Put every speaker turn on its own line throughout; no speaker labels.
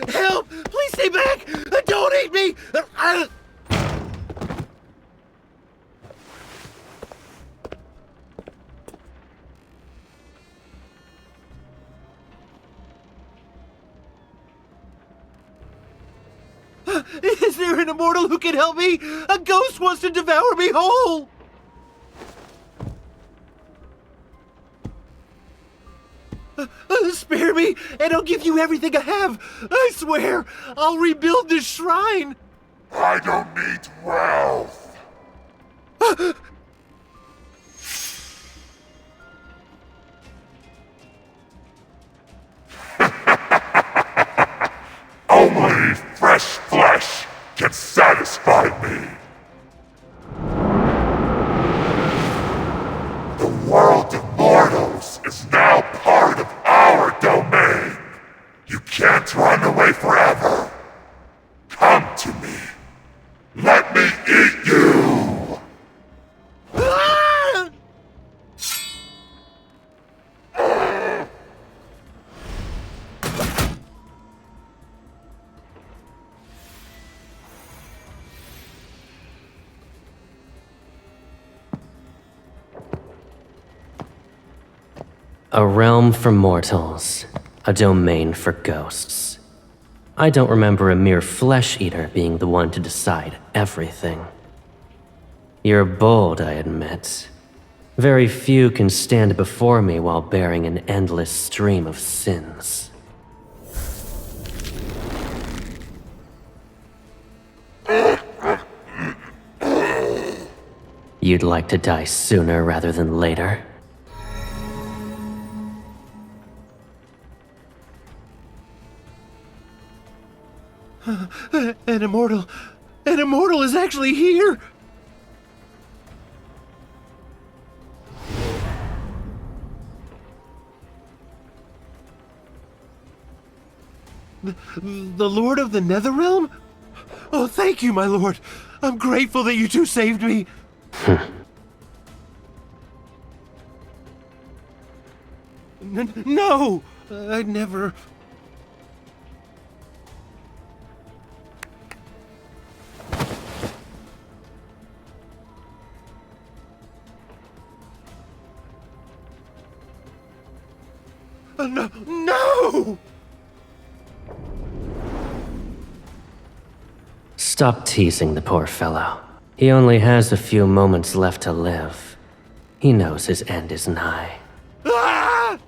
Help! Please stay back! Don't eat me! Is there an immortal who can help me? A ghost wants to devour me whole! Spare me, and I'll give you everything I have! I swear, I'll rebuild this shrine!
I don't need wealth! Only fresh flesh can satisfy me! The world of mortals is now part of our domain! You can't run away forever! Come to me! Let me eat you!
Ah!
A realm for mortals, a domain for ghosts. I don't remember a mere flesh eater being the one to decide everything. You're bold, I admit. Very few can stand before me while bearing an endless stream of sins. You'd like to die sooner rather than later?
An immortal is actually here! The Lord of the Netherrealm? Oh, thank you, my lord. I'm grateful that you two saved me. No! I'd never... No! No!
Stop teasing the poor fellow. He only has a few moments left to live. He knows his end is nigh.
Ah!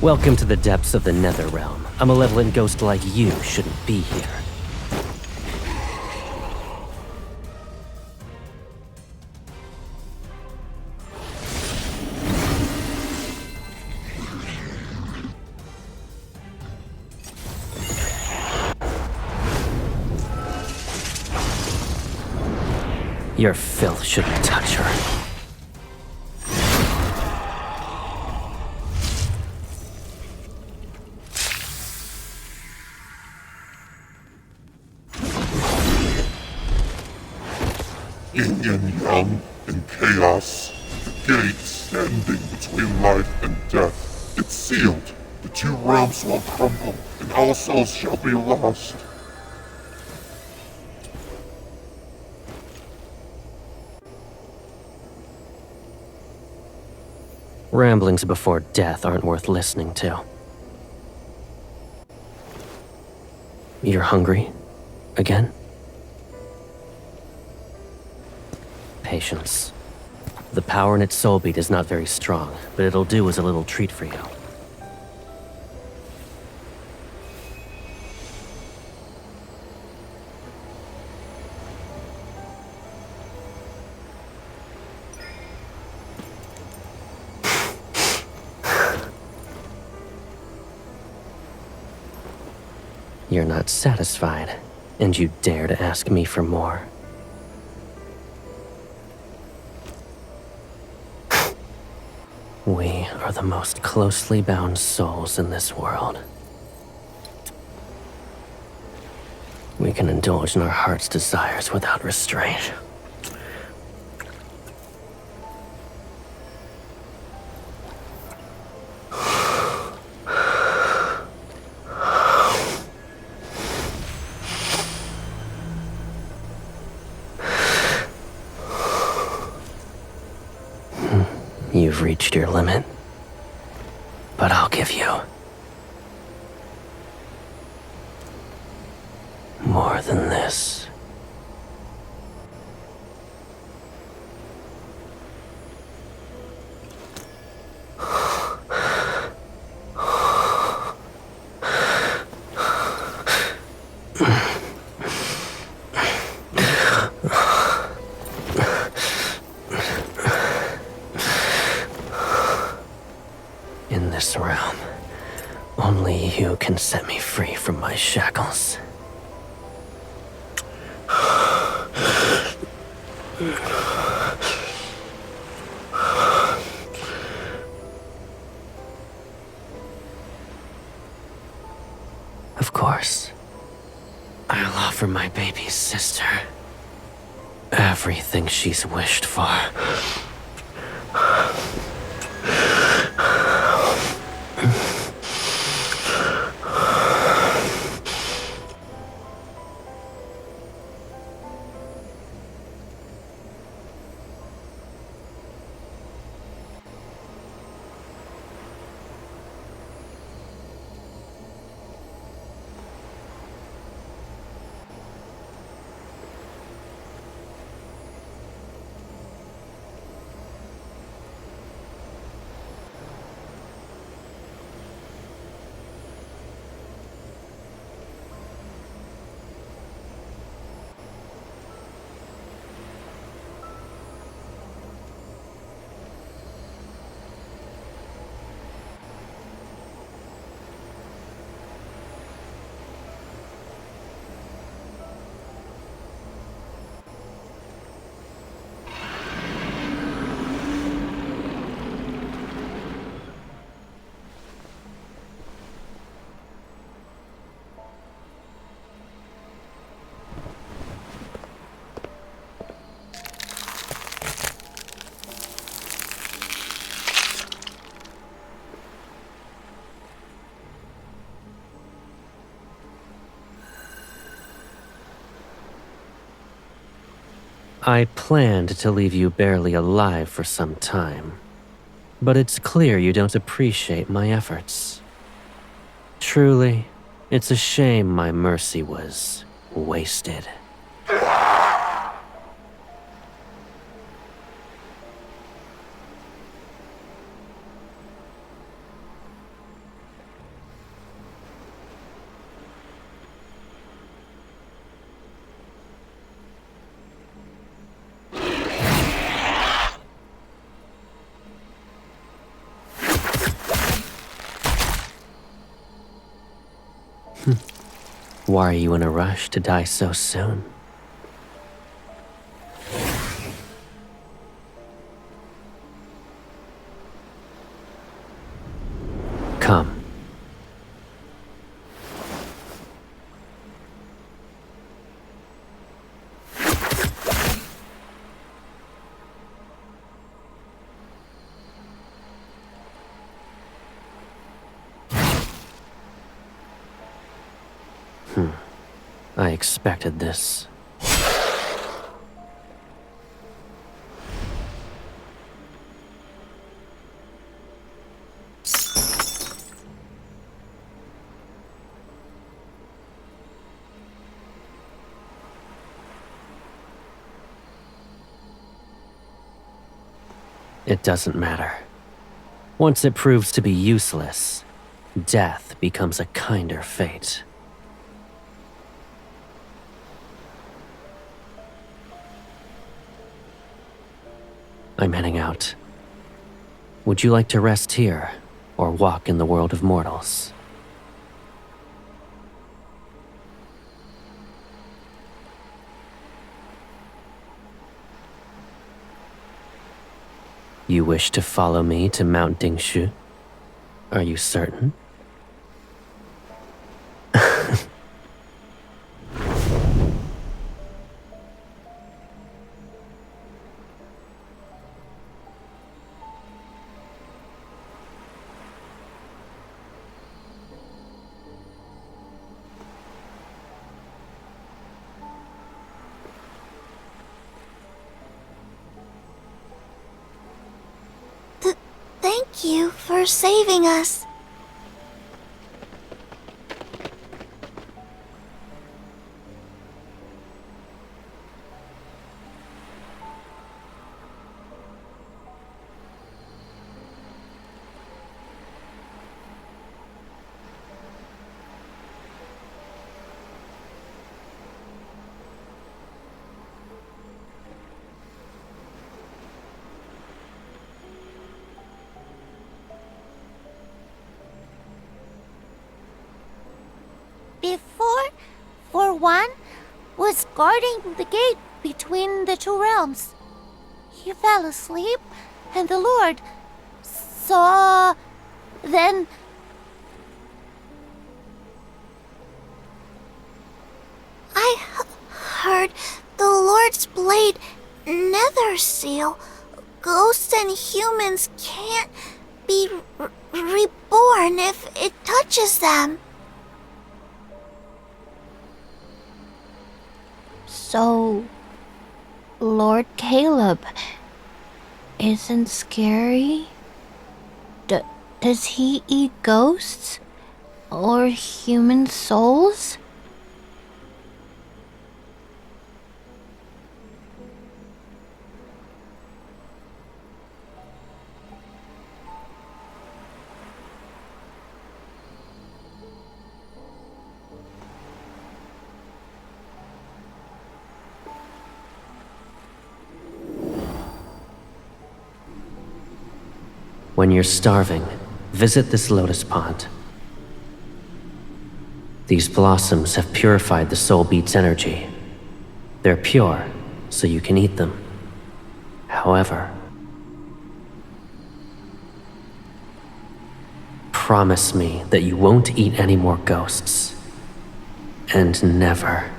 Welcome to the depths of the Netherrealm. A malevolent ghost like you shouldn't be here. Your filth shouldn't touch her.
Yin and yang and chaos, the gate standing between life and death. It's sealed. The two realms will crumble, and all souls shall be lost.
Ramblings before death aren't worth listening to. You're hungry? Again? Patience. The power in its soul beat is not very strong, but it'll do as a little treat for you. You're not satisfied, and you dare to ask me for more. We are the most closely bound souls in this world. We can indulge in our heart's desires without restraint. You've reached your limit, but I'll give you more than this. In this realm, only you can set me free from my shackles. Of course, I'll offer my baby's sister everything she's wished for. I planned to leave you barely alive for some time, but it's clear you don't appreciate my efforts. Truly, it's a shame my mercy was wasted. Why are you in a rush to die so soon? Come. I expected this. It doesn't matter. Once it proves to be useless, death becomes a kinder fate. I'm heading out. Would you like to rest here, or walk in the world of mortals? You wish to follow me to Mount Dingshu? Are you certain?
Thank you for saving us. Before, for one, was guarding the gate between the two realms. He fell asleep, and the Lord saw. Then I heard the Lord's blade nether seal. Ghosts and humans can't be reborn if it touches them. So, Lord Caleb isn't scary? Does he eat ghosts? Or human souls?
When you're starving, visit this lotus pond. These blossoms have purified the soul beat's energy. They're pure, so you can eat them. However, promise me that you won't eat any more ghosts. And never.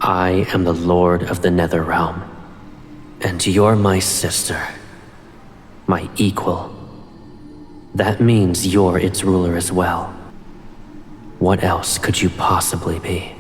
I am the Lord of the Nether Realm, and you're my sister, my equal. That means you're its ruler as well. What else could you possibly be?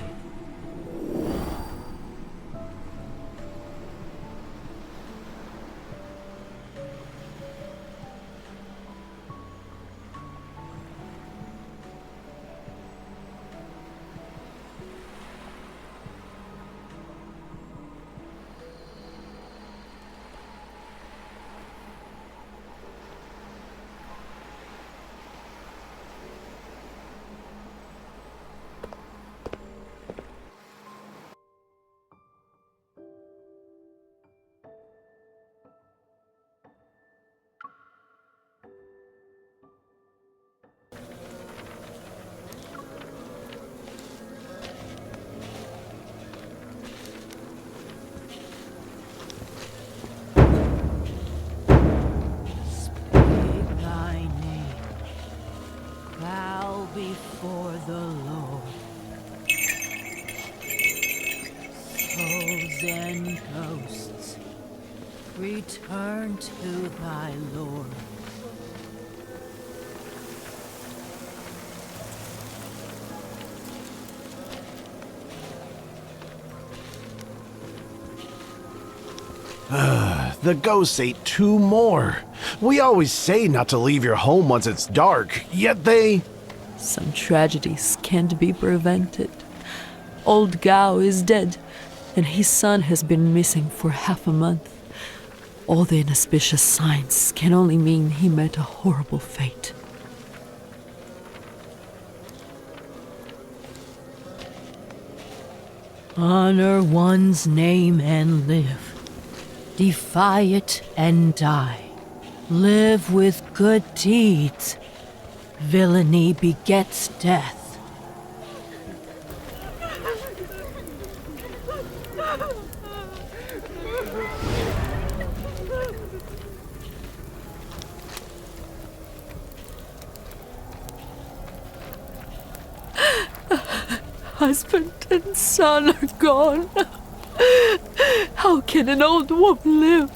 Before the Lord, souls and ghosts, return to thy Lord.
The ghosts ate two more. We always say not to leave your home once it's dark, yet they...
Some tragedies can't be prevented. Old Gao is dead, and his son has been missing for half a month. All the inauspicious signs can only mean he met a horrible fate. Honor one's name and live. Defy it and die. Live with good deeds Villainy begets death. Husband and son are gone. How can an old woman live?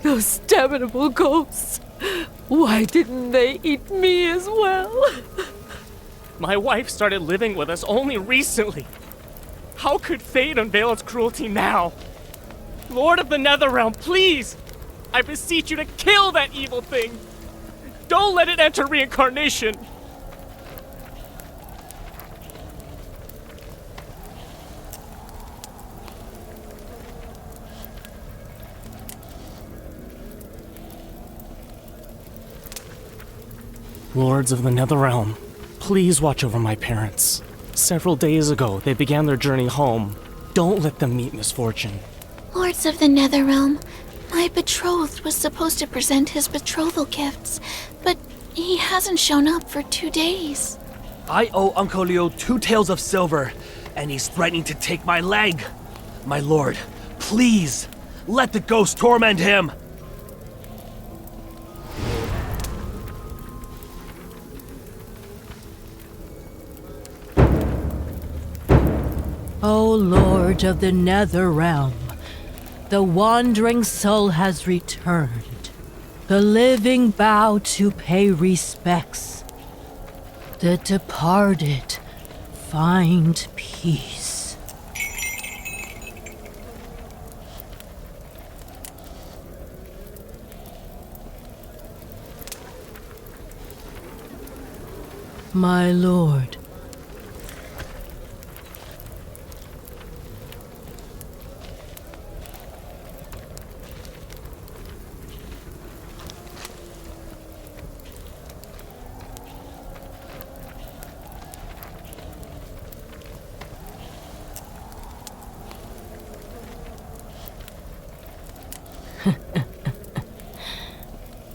Those damnable ghosts. Why didn't they eat me as well?
My wife started living with us only recently. How could fate unveil its cruelty now? Lord of the Netherrealm, please! I beseech you to kill that evil thing! Don't let it enter reincarnation! Lords of the Netherrealm, please watch over my parents. Several days ago, they began their journey home. Don't let them meet misfortune.
Lords of the Netherrealm, my betrothed was supposed to present his betrothal gifts, but he hasn't shown up for 2 days.
I owe Uncle Leo 2 taels of silver, and he's threatening to take my leg. My lord, please, let the ghost torment him.
O Lord of the Netherrealm, the wandering soul has returned. The living bow to pay respects. The departed find peace. My lord,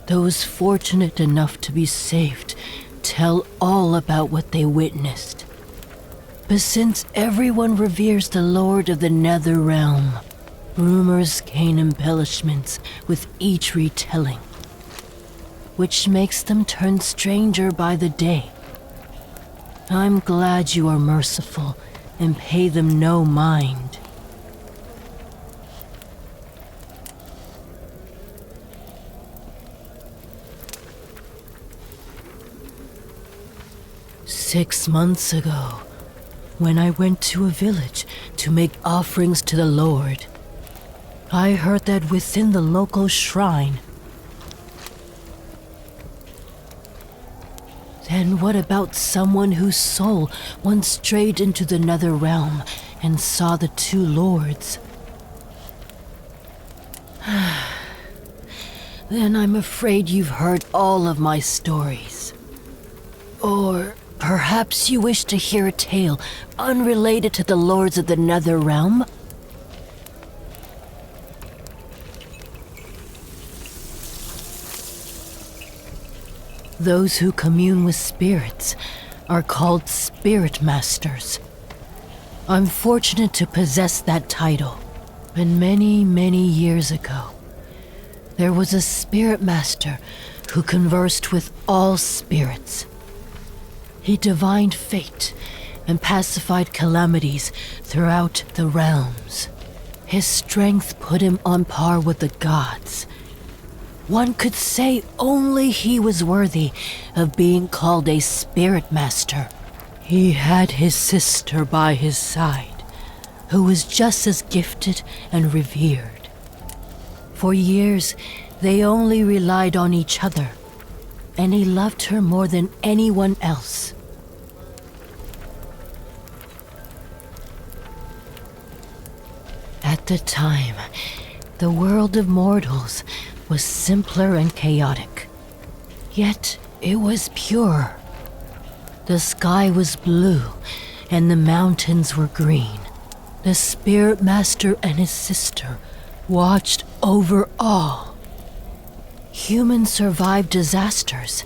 those fortunate enough to be saved tell all about what they witnessed. But since everyone reveres the Lord of the Netherrealm, rumors gain embellishments with each retelling, which makes them turn stranger by the day. I'm glad you are merciful and pay them no mind. "6 months ago, when I went to a village to make offerings to the Lord, I heard that within the local shrine. Then what about someone whose soul once strayed into the Netherrealm and saw the 2 lords? Then I'm afraid you've heard all of my stories. Or perhaps you wish to hear a tale unrelated to the Lords of the Netherrealm? Those who commune with spirits are called Spirit Masters. I'm fortunate to possess that title. And many, many years ago, there was a Spirit Master who conversed with all spirits. He divined fate and pacified calamities throughout the realms. His strength put him on par with the gods. One could say only he was worthy of being called a Spirit Master. He had his sister by his side, who was just as gifted and revered. For years, they only relied on each other, and he loved her more than anyone else. At the time, the world of mortals was simpler and chaotic. Yet it was pure. The sky was blue, and the mountains were green. The Spirit Master and his sister watched over all. Humans survived disasters,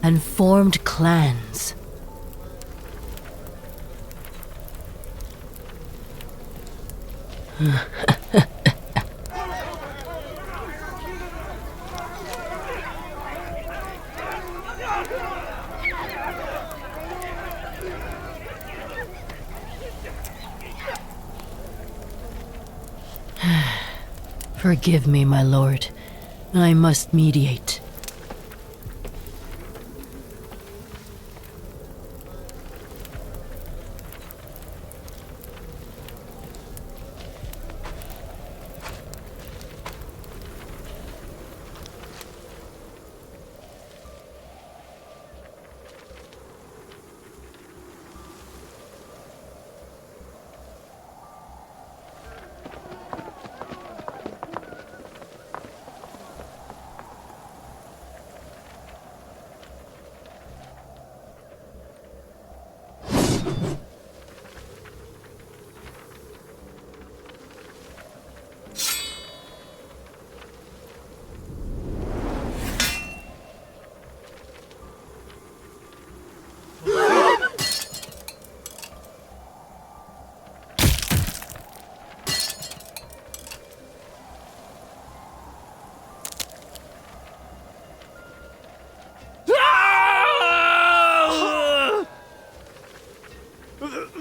and formed clans. Forgive me, my lord. I must mediate.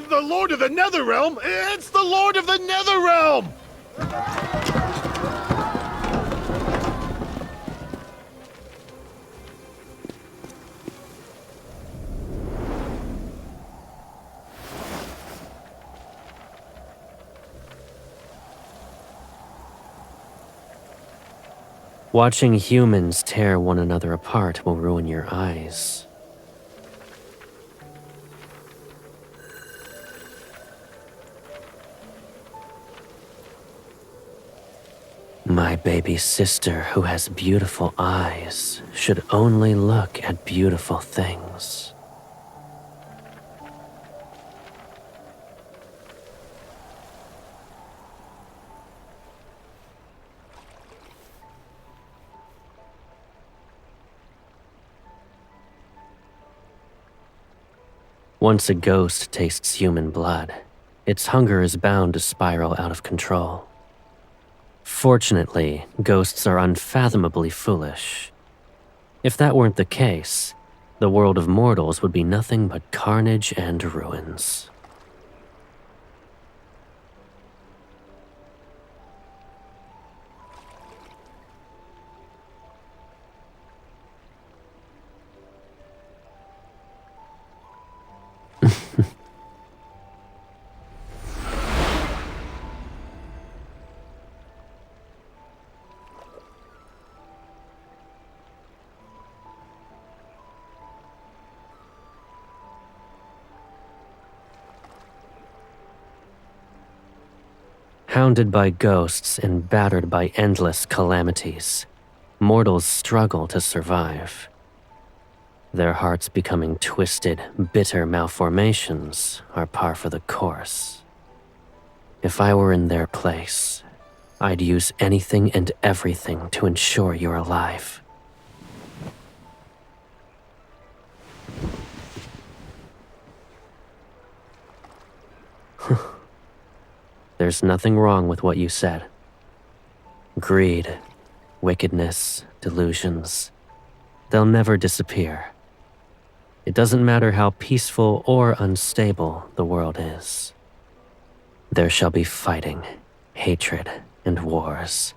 The Lord of the Netherrealm? It's the Lord of the Netherrealm!
Watching humans tear one another apart will ruin your eyes. My baby sister, who has beautiful eyes, should only look at beautiful things. Once a ghost tastes human blood, its hunger is bound to spiral out of control. Fortunately, ghosts are unfathomably foolish. If that weren't the case, the world of mortals would be nothing but carnage and ruins. Hounded by ghosts and battered by endless calamities, mortals struggle to survive. Their hearts becoming twisted, bitter malformations are par for the course. If I were in their place, I'd use anything and everything to ensure you're alive. There's nothing wrong with what you said. Greed, wickedness, delusions, they'll never disappear. It doesn't matter how peaceful or unstable the world is. There shall be fighting, hatred, and wars,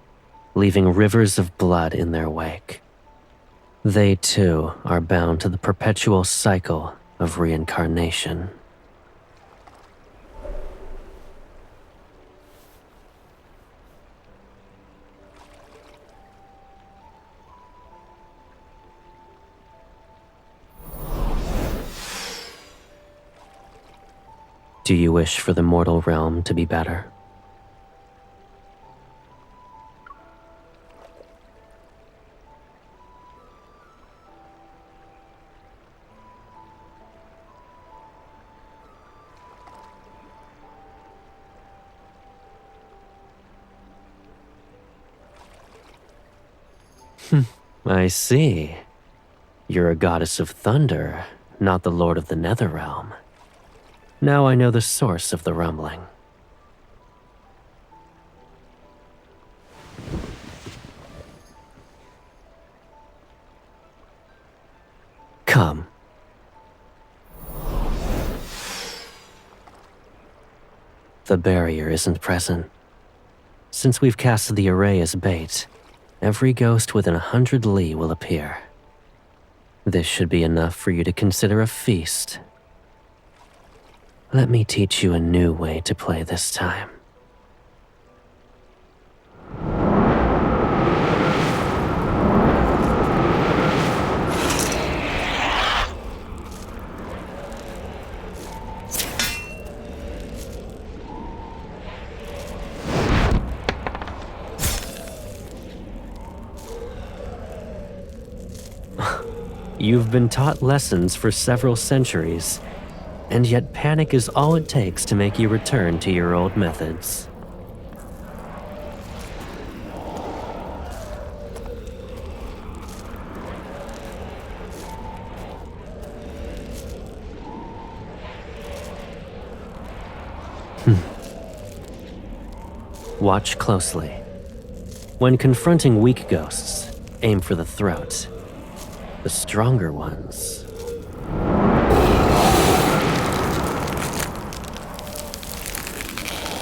leaving rivers of blood in their wake. They too are bound to the perpetual cycle of reincarnation. Do you wish for the mortal realm to be better? I see. You're a goddess of thunder, not the lord of the Netherrealm. Now I know the source of the rumbling. Come. The barrier isn't present. Since we've cast the array as bait, every ghost within 100 li will appear. This should be enough for you to consider a feast. Let me teach you a new way to play this time. You've been taught lessons for several centuries, and yet panic is all it takes to make you return to your old methods. Watch closely. When confronting weak ghosts, aim for the throat. The stronger ones.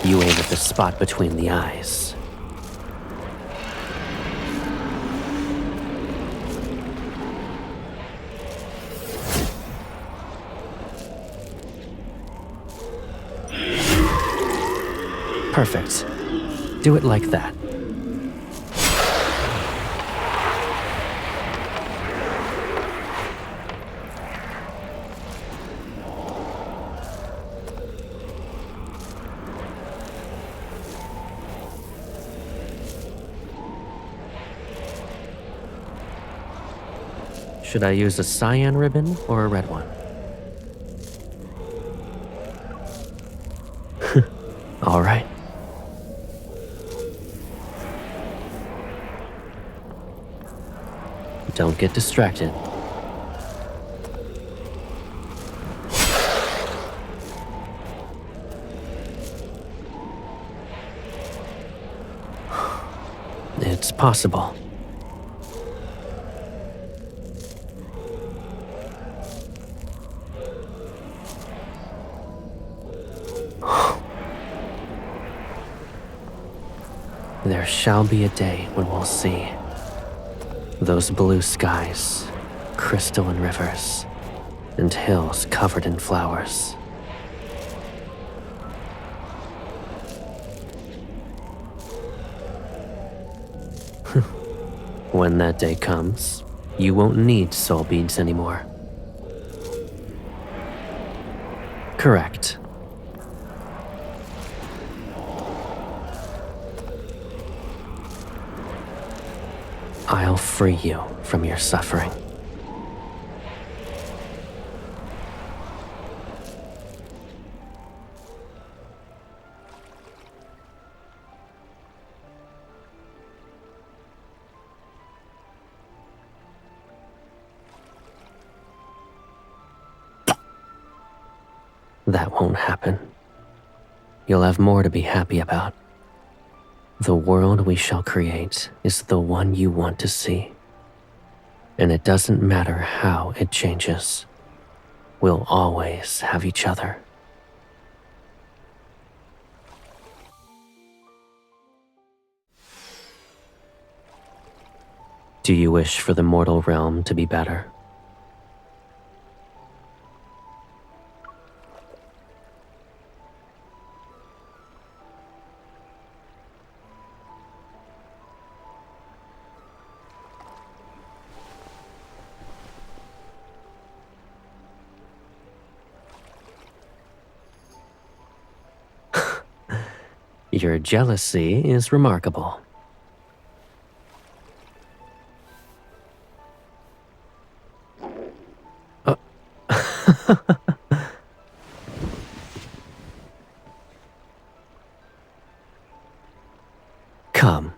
You aim at the spot between the eyes. Perfect. Do it like that. Should I use a cyan ribbon or a red one? All right. Don't get distracted. It's possible. There shall be a day when we'll see. Those blue skies, crystalline rivers, and hills covered in flowers. When that day comes, you won't need soul beads anymore. Correct. I'll free you from your suffering. That won't happen. You'll have more to be happy about. The world we shall create is the one you want to see. And it doesn't matter how it changes. We'll always have each other. Do you wish for the mortal realm to be better? Your jealousy is remarkable. Come.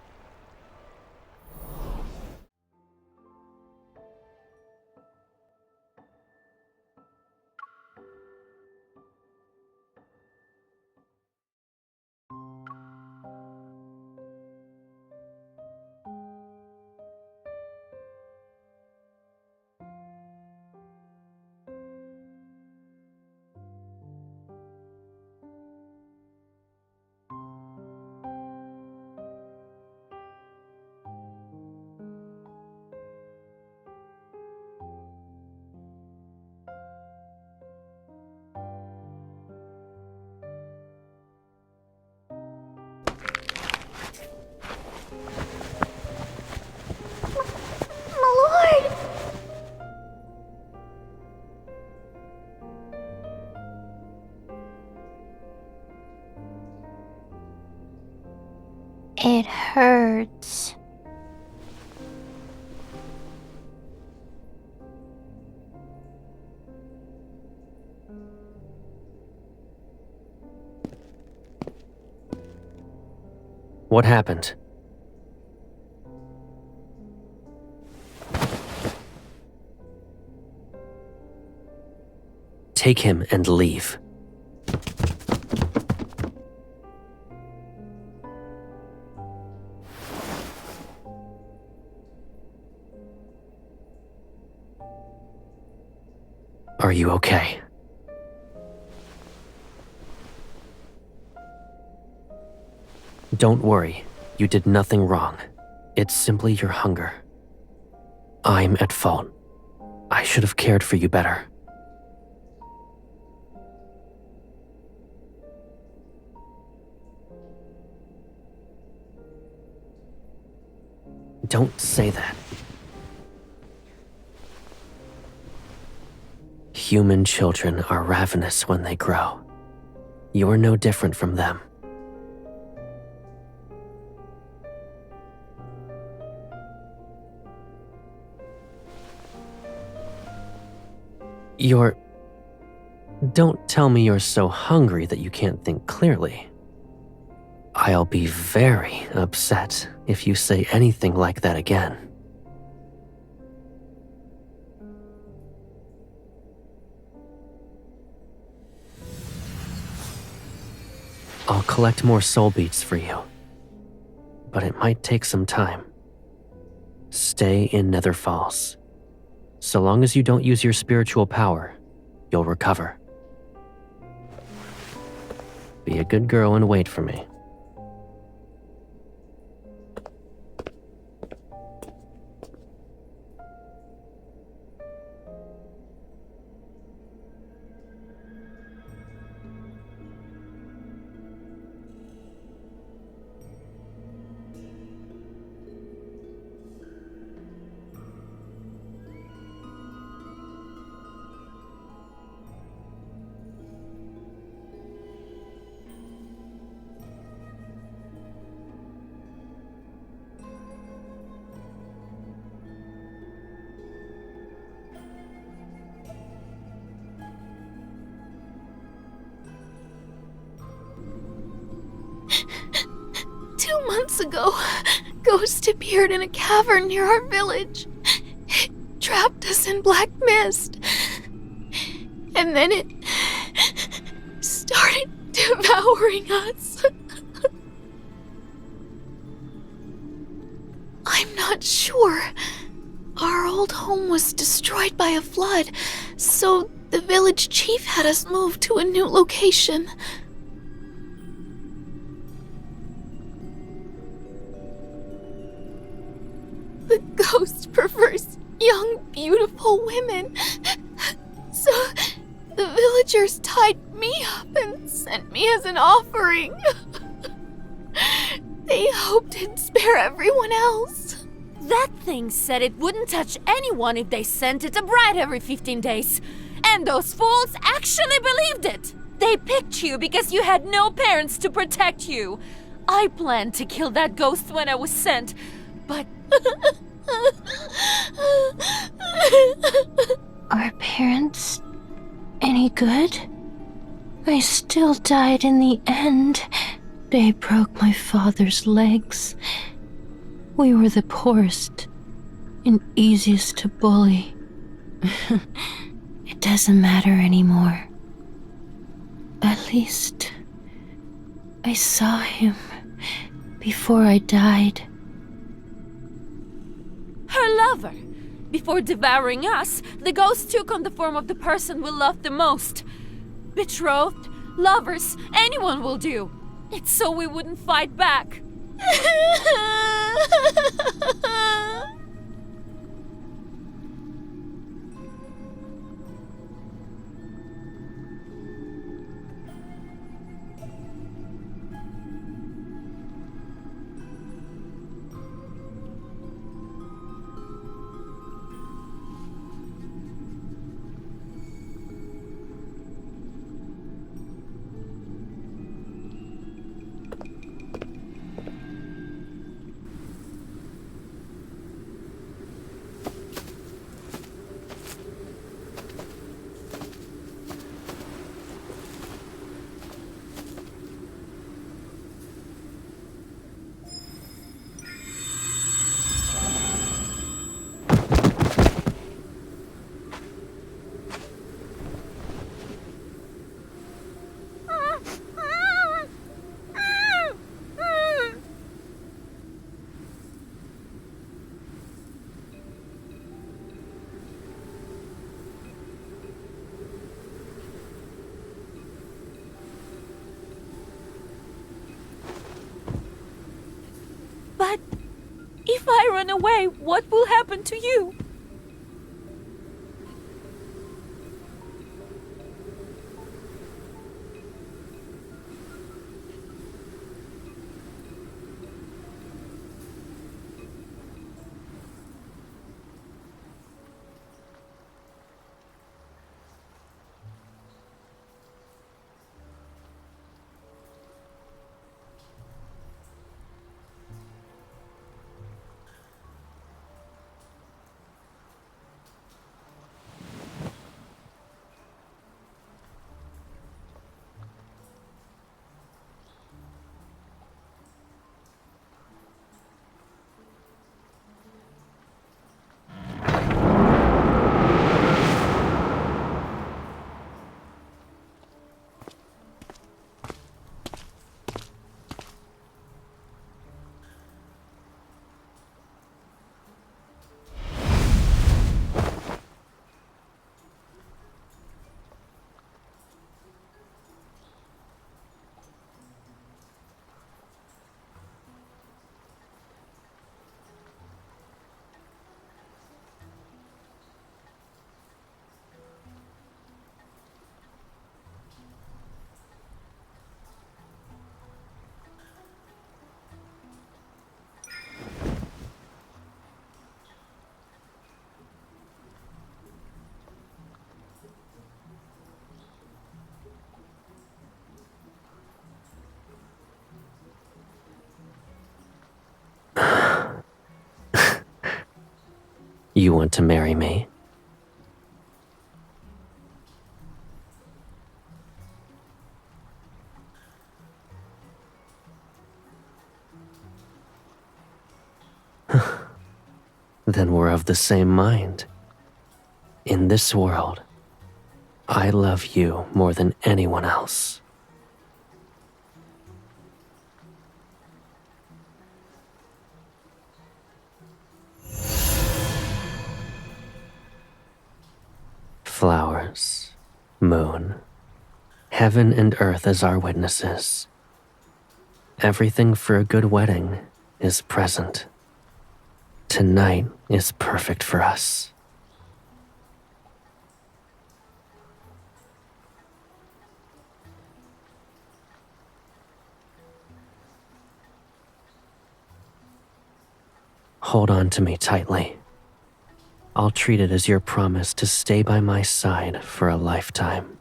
What happened? Take him and leave. Are you okay? Don't worry, you did nothing wrong. It's simply your hunger. I'm at fault. I should have cared for you better. Don't say that. Human children are ravenous when they grow. You're no different from them. Don't tell me you're so hungry that you can't think clearly. I'll be very upset if you say anything like that again. I'll collect more soul beats for you, but it might take some time. Stay in Nether Falls. So long as you don't use your spiritual power, you'll recover. Be a good girl and wait for me.
Months ago, Ghost appeared in a cavern near our village. It trapped us in black mist. And then it started devouring us. I'm not sure. Our old home was destroyed by a flood, so the village chief had us move to a new location. The ghost prefers young, beautiful women. So the villagers tied me up and sent me as an offering. They hoped it'd spare everyone else.
That thing said it wouldn't touch anyone if they sent it a bride every 15 days. And those fools actually believed it. They picked you because you had no parents to protect you. I planned to kill that ghost when I was sent, but...
Are parents any good? I still died in the end. They broke my father's legs. We were the poorest and easiest to bully. It doesn't matter anymore. At least I saw him before I died.
Her lover. Before devouring us, the ghost took on the form of the person we loved the most. Betrothed, lovers, anyone will do. It's so we wouldn't fight back. If I run away, what will happen to you?
You want to marry me? Then we're of the same mind. In this world, I love you more than anyone else. Flowers, moon, heaven and earth as our witnesses. Everything for a good wedding is present. Tonight is perfect for us. Hold on to me tightly. I'll treat it as your promise to stay by my side for a lifetime.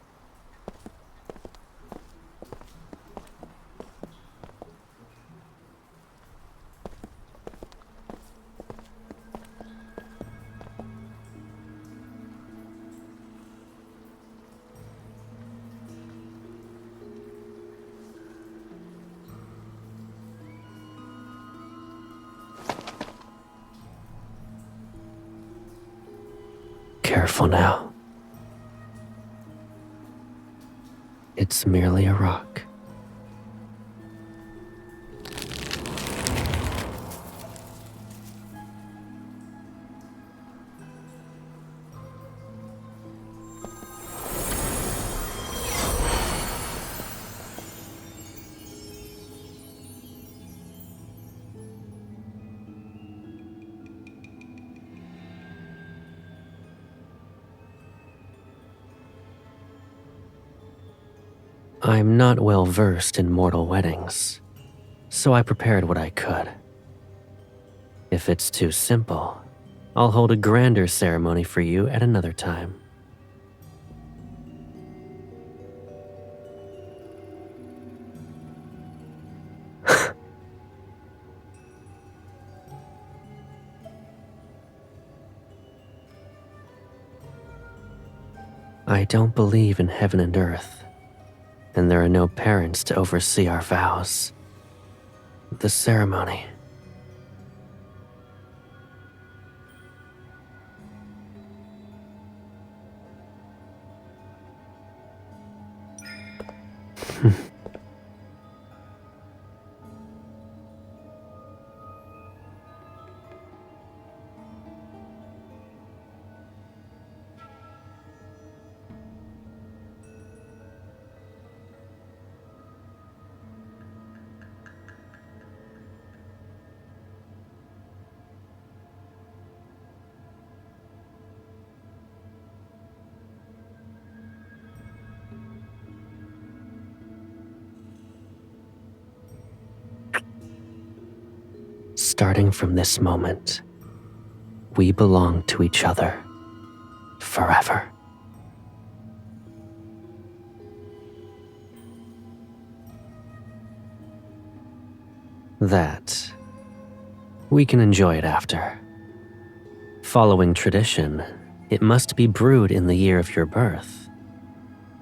Careful now. It's merely a rock. I'm not well versed in mortal weddings, so I prepared what I could. If it's too simple, I'll hold a grander ceremony for you at another time. I don't believe in heaven and earth, and there are no parents to oversee our vows. The ceremony. starting from this moment, we belong to each other forever. That, we can enjoy it after. Following tradition, it must be brewed in the year of your birth.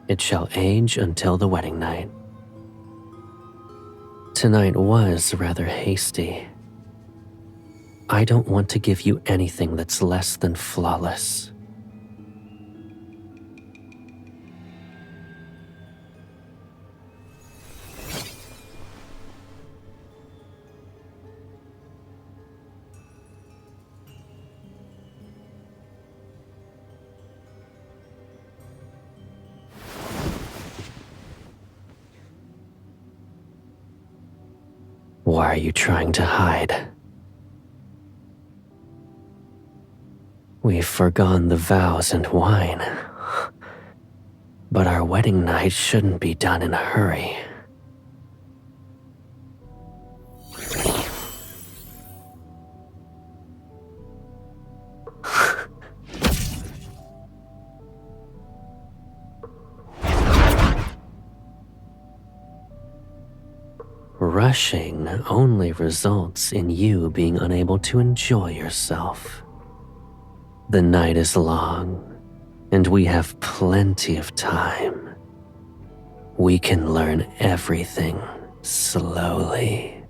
It shall age until the wedding night. Tonight was rather hasty. I don't want to give you anything that's less than flawless. Why are you trying to hide? We've forgone the vows and wine. But our wedding night shouldn't be done in a hurry. Rushing only results in you being unable to enjoy yourself. The night is long, and we have plenty of time. We can learn everything slowly.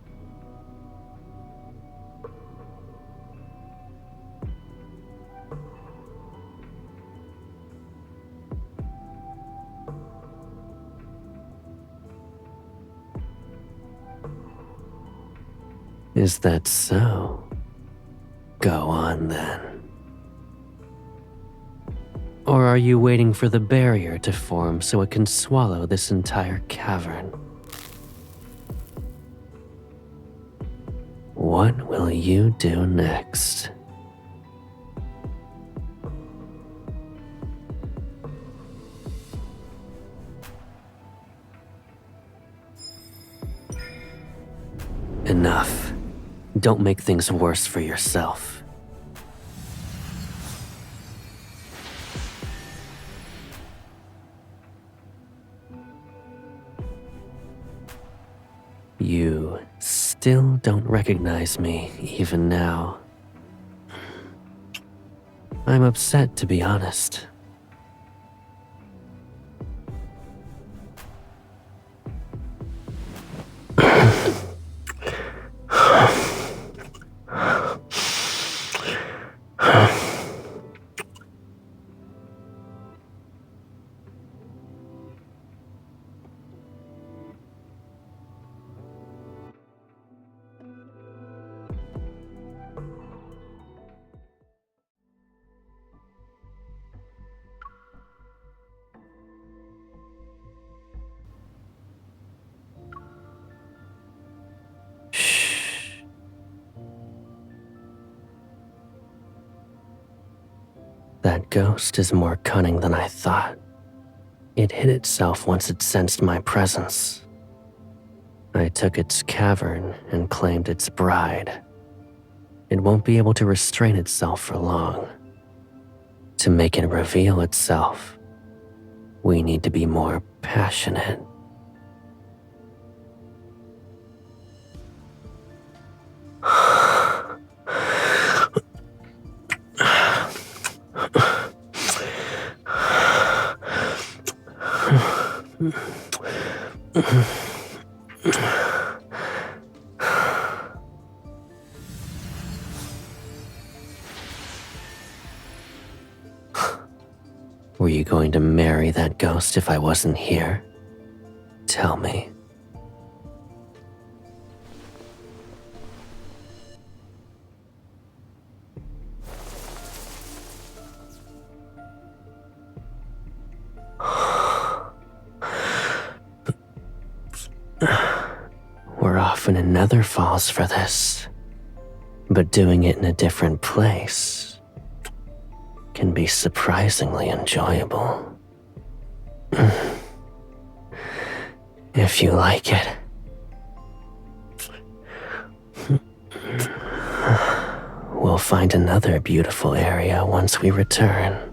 Is that so? Go on then. Or are you waiting for the barrier to form so it can swallow this entire cavern? What will you do next? Enough. Don't make things worse for yourself. You still don't recognize me, even now. I'm upset, to be honest. That ghost is more cunning than I thought. It hid itself once it sensed my presence. I took its cavern and claimed its bride. It won't be able to restrain itself for long. To make it reveal itself, we need to be more passionate. Were you going to marry that ghost if I wasn't here? Tell me. We're off in another falls for this, but doing it in a different place can be surprisingly enjoyable. If you like it. We'll find another beautiful area once we return.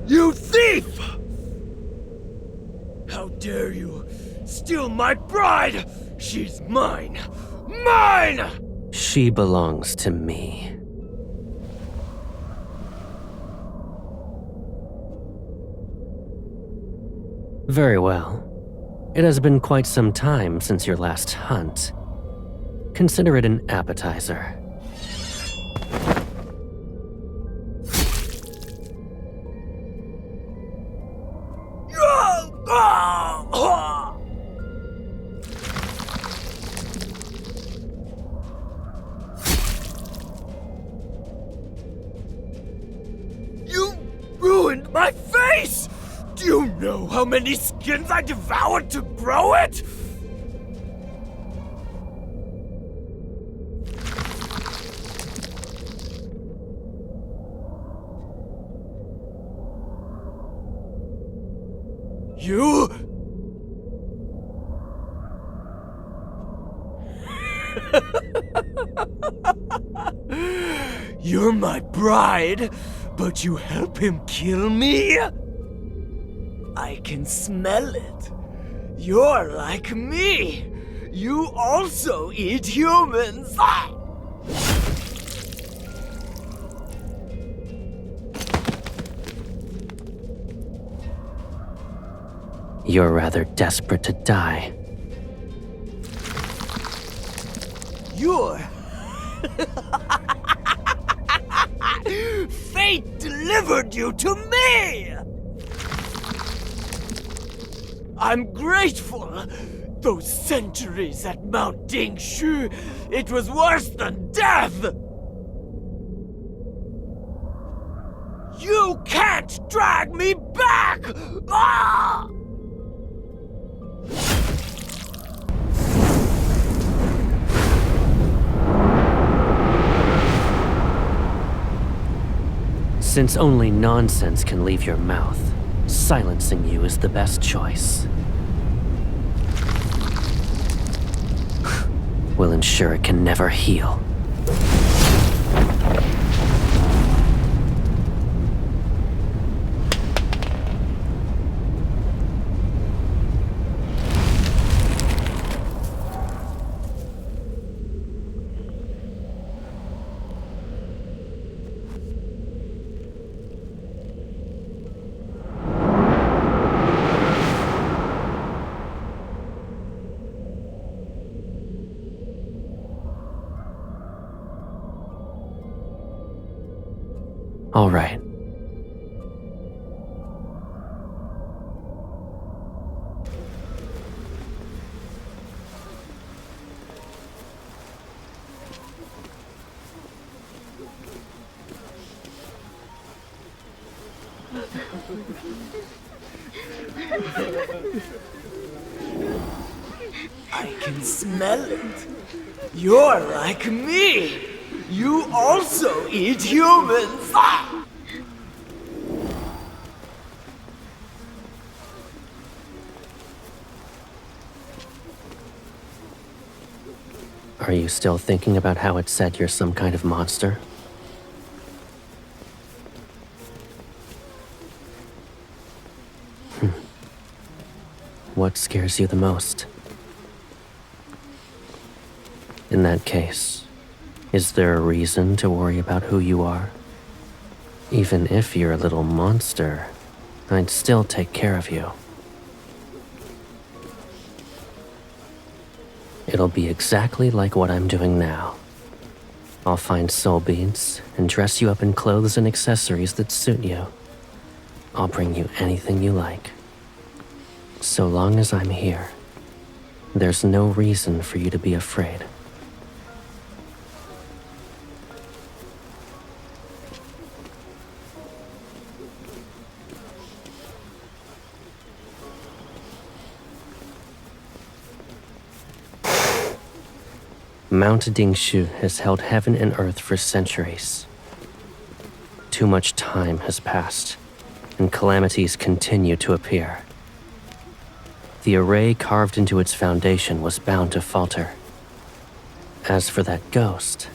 You thief! How dare you steal my bride? She's mine! Mine!
She belongs to me. Very well. It has been quite some time since your last hunt. Consider it an appetizer.
You ruined my face! Do you know how many skins I devoured to grow it? You? You're my bride, but you help him kill me? I can smell it. You're like me. You also eat humans.
You're rather desperate to die.
You're... Fate delivered you to me! I'm grateful. Those centuries at Mount Dingshu, it was worse than death! You can't drag me back! Ah!
Since only nonsense can leave your mouth, silencing you is the best choice. Will ensure it can never heal. All right.
I can smell it. You're like me. You also eat humans. Ah!
Are you still thinking about how it said you're some kind of monster? What scares you the most? In that case, is there a reason to worry about who you are? Even if you're a little monster, I'd still take care of you. It'll be exactly like what I'm doing now. I'll find soul beads and dress you up in clothes and accessories that suit you. I'll bring you anything you like. So long as I'm here, there's no reason for you to be afraid. Mount Dingshu has held heaven and earth for centuries. Too much time has passed, and calamities continue to appear. The array carved into its foundation was bound to falter. As for that ghost,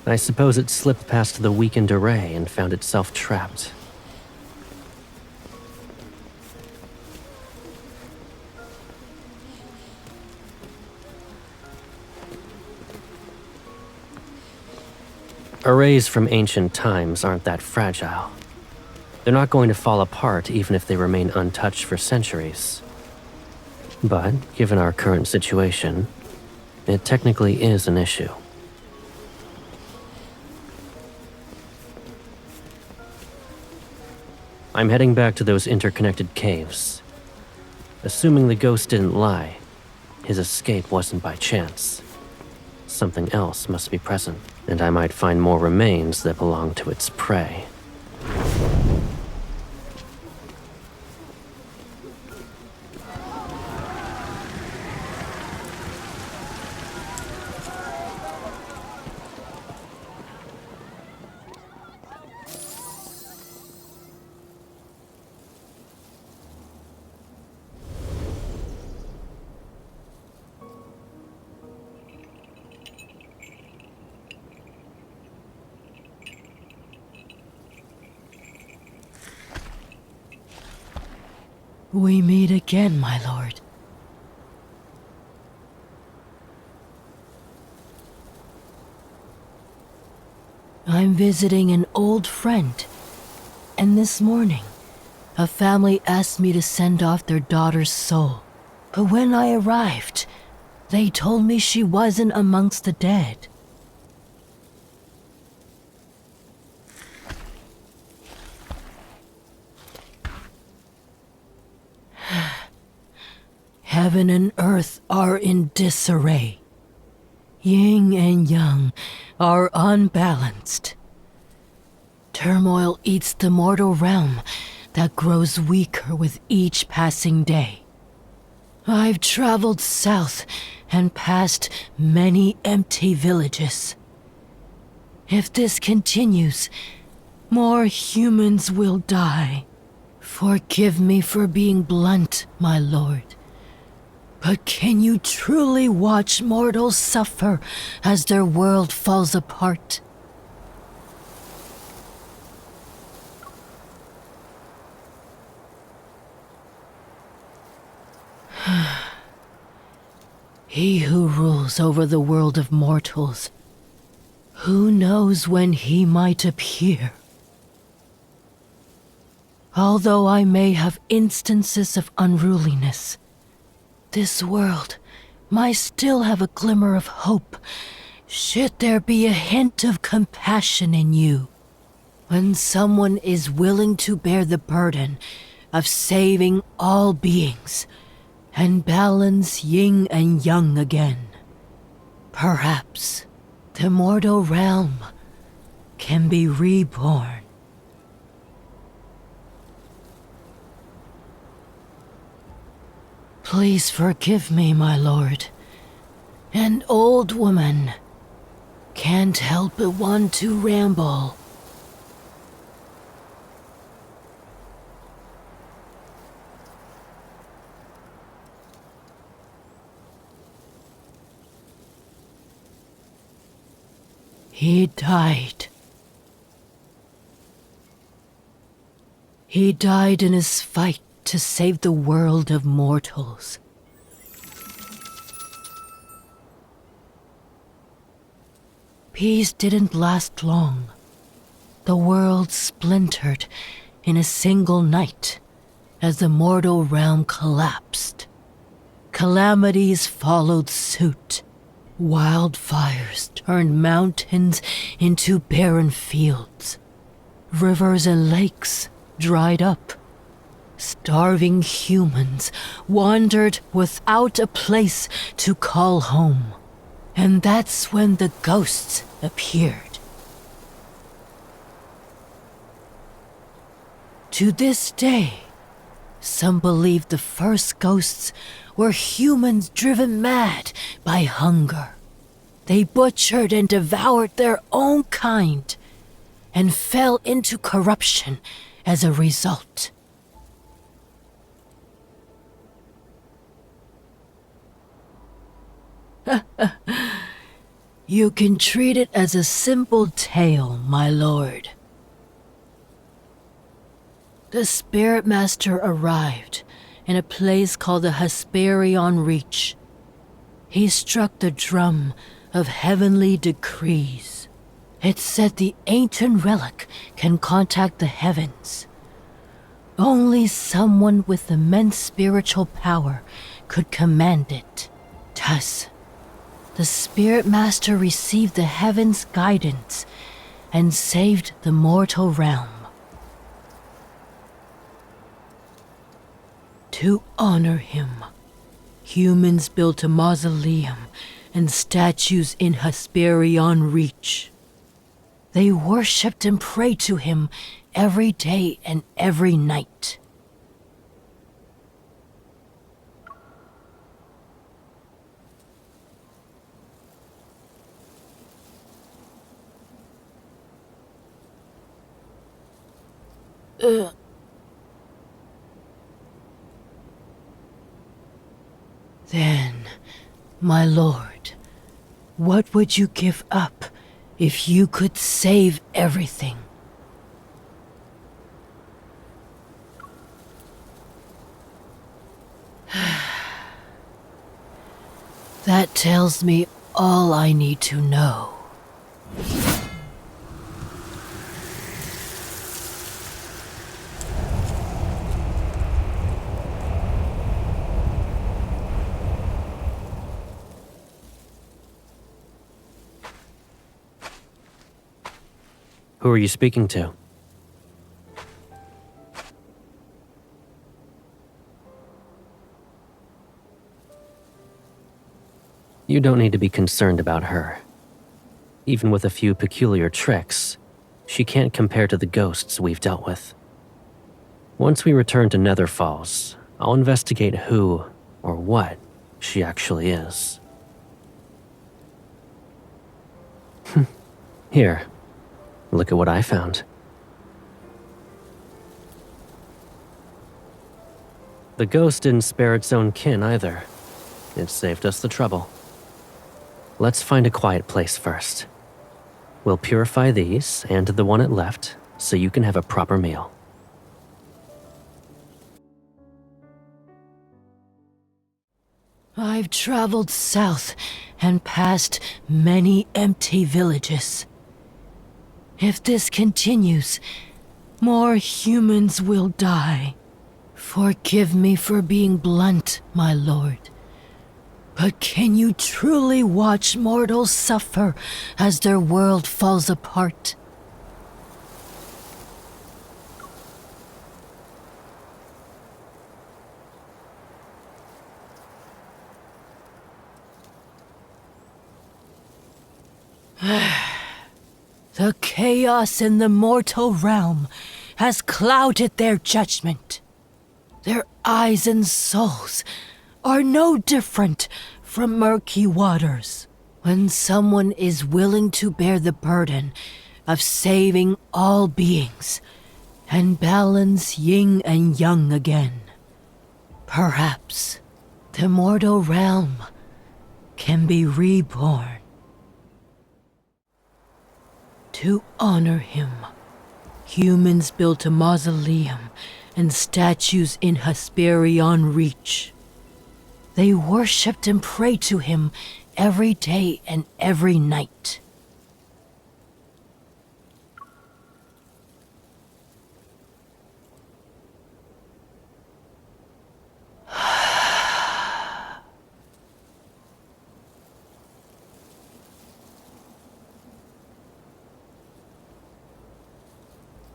I suppose it slipped past the weakened array and found itself trapped. Arrays from ancient times aren't that fragile. They're not going to fall apart even if they remain untouched for centuries. But, given our current situation, it technically is an issue. I'm heading back to those interconnected caves. Assuming the ghost didn't lie, his escape wasn't by chance. Something else must be present, and I might find more remains that belong to its prey.
We meet again, my lord. I'm visiting an old friend, and this morning, a family asked me to send off their daughter's soul. But when I arrived, they told me she wasn't amongst the dead. Heaven and earth are in disarray. Yin and yang are unbalanced. Turmoil eats the mortal realm that grows weaker with each passing day. I've traveled south and past many empty villages. If this continues, more humans will die. Forgive me for being blunt, my lord. But can you truly watch mortals suffer as their world falls apart? He who rules over the world of mortals, who knows when he might appear? Although I may have instances of unruliness, this world might still have a glimmer of hope, should there be a hint of compassion in you. When someone is willing to bear the burden of saving all beings and balance yin and yang again, perhaps the mortal realm can be reborn. Please forgive me, my lord. An old woman can't help but want to ramble. He died. He died in his fight to save the world of mortals. Peace didn't last long. The world splintered in a single night as the mortal realm collapsed. Calamities followed suit. Wildfires turned mountains into barren fields. Rivers and lakes dried up. Starving humans wandered without a place to call home. And that's when the ghosts appeared. To this day, some believe the first ghosts were humans driven mad by hunger. They butchered and devoured their own kind and fell into corruption as a result. You can treat it as a simple tale, my lord. The Spirit Master arrived in a place called the Hesperion Reach. He struck the drum of heavenly decrees. It said the ancient relic can contact the heavens. Only someone with immense spiritual power could command it. Thus, the Spirit Master received the heavens' guidance and saved the mortal realm. To honor him, humans built a mausoleum and statues in Hesperion Reach. They worshipped and prayed to him every day and every night. Then, my lord, what would you give up if you could save everything? That tells me all I need to know.
Who are you speaking to? You don't need to be concerned about her. Even with a few peculiar tricks, she can't compare to the ghosts we've dealt with. Once we return to Nether Falls, I'll investigate who or what she actually is. Here, look at what I found. The ghost didn't spare its own kin either. It saved us the trouble. Let's find a quiet place first. We'll purify these and the one it left so you can have a proper meal.
I've traveled south and past many empty villages. If this continues, more humans will die. Forgive me for being blunt, my lord. But can you truly watch mortals suffer as their world falls apart? The chaos in the mortal realm has clouded their judgment. Their eyes and souls are no different from murky waters. When someone is willing to bear the burden of saving all beings and balance yin and yang again, perhaps the mortal realm can be reborn. To honor him, humans built a mausoleum and statues in Hesperion Reach. They worshipped and prayed to him every day and every night.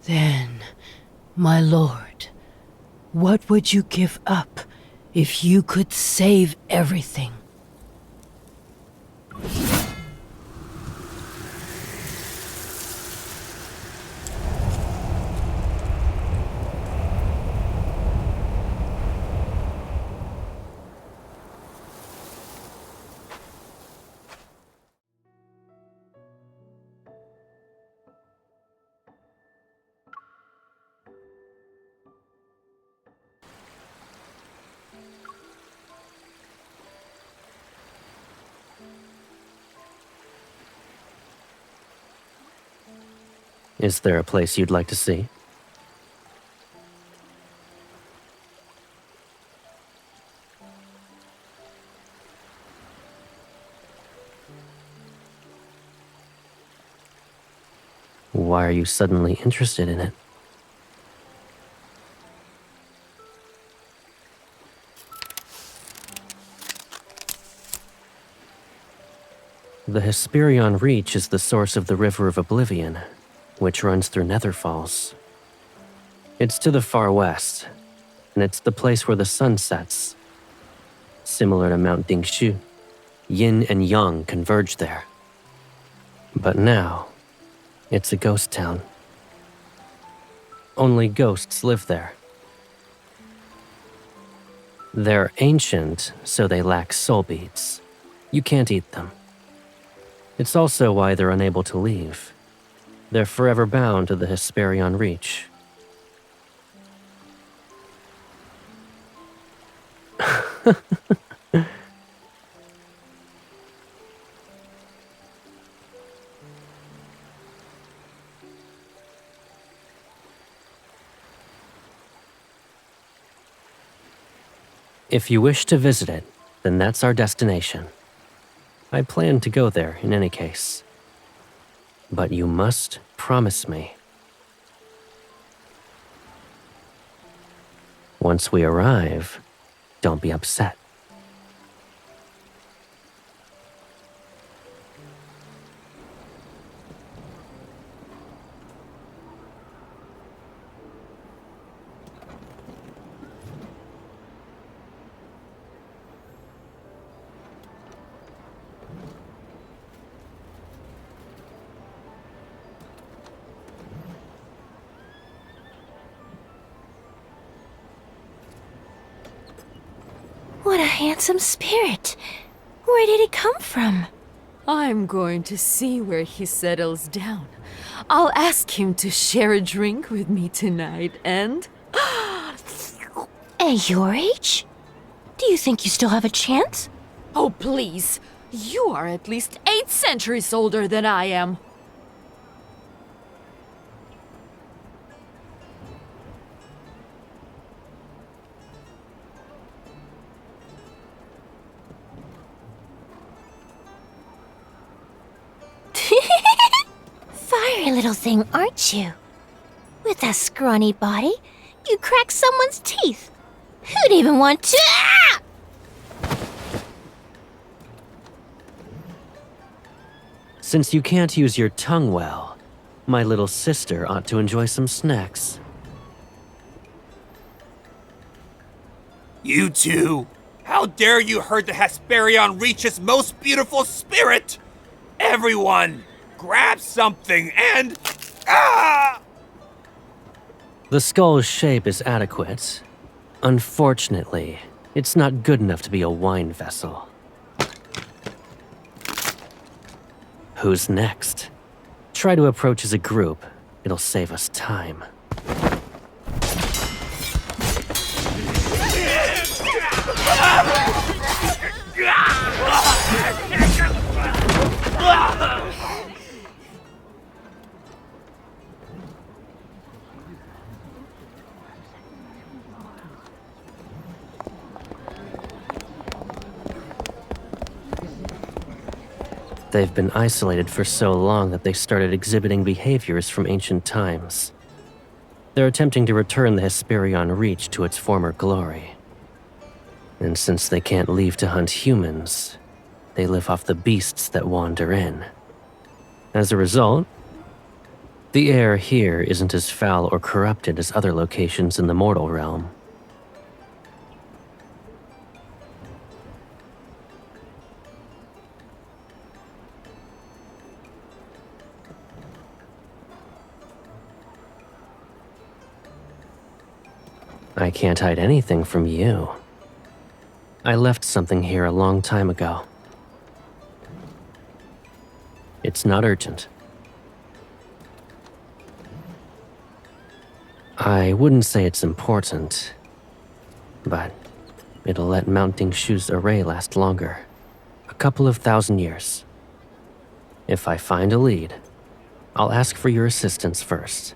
Then, my lord, what would you give up if you could save everything?
Is there a place you'd like to see? Why are you suddenly interested in it? The Hesperion Reach is the source of the River of Oblivion, which runs through Nether Falls. It's to the far west, and it's the place where the sun sets. Similar to Mount Dingshu, yin and yang converge there. But now, it's a ghost town. Only ghosts live there. They're ancient, so they lack soul beads. You can't eat them. It's also why they're unable to leave. They're forever bound to the Hesperion Reach. If you wish to visit it, then that's our destination. I plan to go there in any case. But you must promise me. Once we arrive, don't be upset.
What a handsome spirit. Where did he come from?
I'm going to see where he settles down. I'll ask him to share a drink with me tonight, and...
At your age? Do you think you still have a chance?
Oh, please. You are at least 8 centuries older than I am.
Fiery little thing, aren't you? With that scrawny body, you crack someone's teeth. Who'd even want to... Ah!
Since you can't use your tongue well, my little sister ought to enjoy some snacks.
You two! How dare you hurt the Hesperion Reach's most beautiful spirit! Everyone, grab something and... Ah!
The skull's shape is adequate. Unfortunately, it's not good enough to be a wine vessel. Who's next? Try to approach as a group. It'll save us time. They've been isolated for so long that they started exhibiting behaviors from ancient times. They're attempting to return the Hesperion Reach to its former glory. And since they can't leave to hunt humans, they live off the beasts that wander in. As a result, The air here isn't as foul or corrupted as other locations in the mortal realm. I can't hide anything from you. I left something here a long time ago. It's not urgent. I wouldn't say it's important, but it'll let Mounting Shu's array last longer. A couple of 1,000 years. If I find a lead, I'll ask for your assistance first.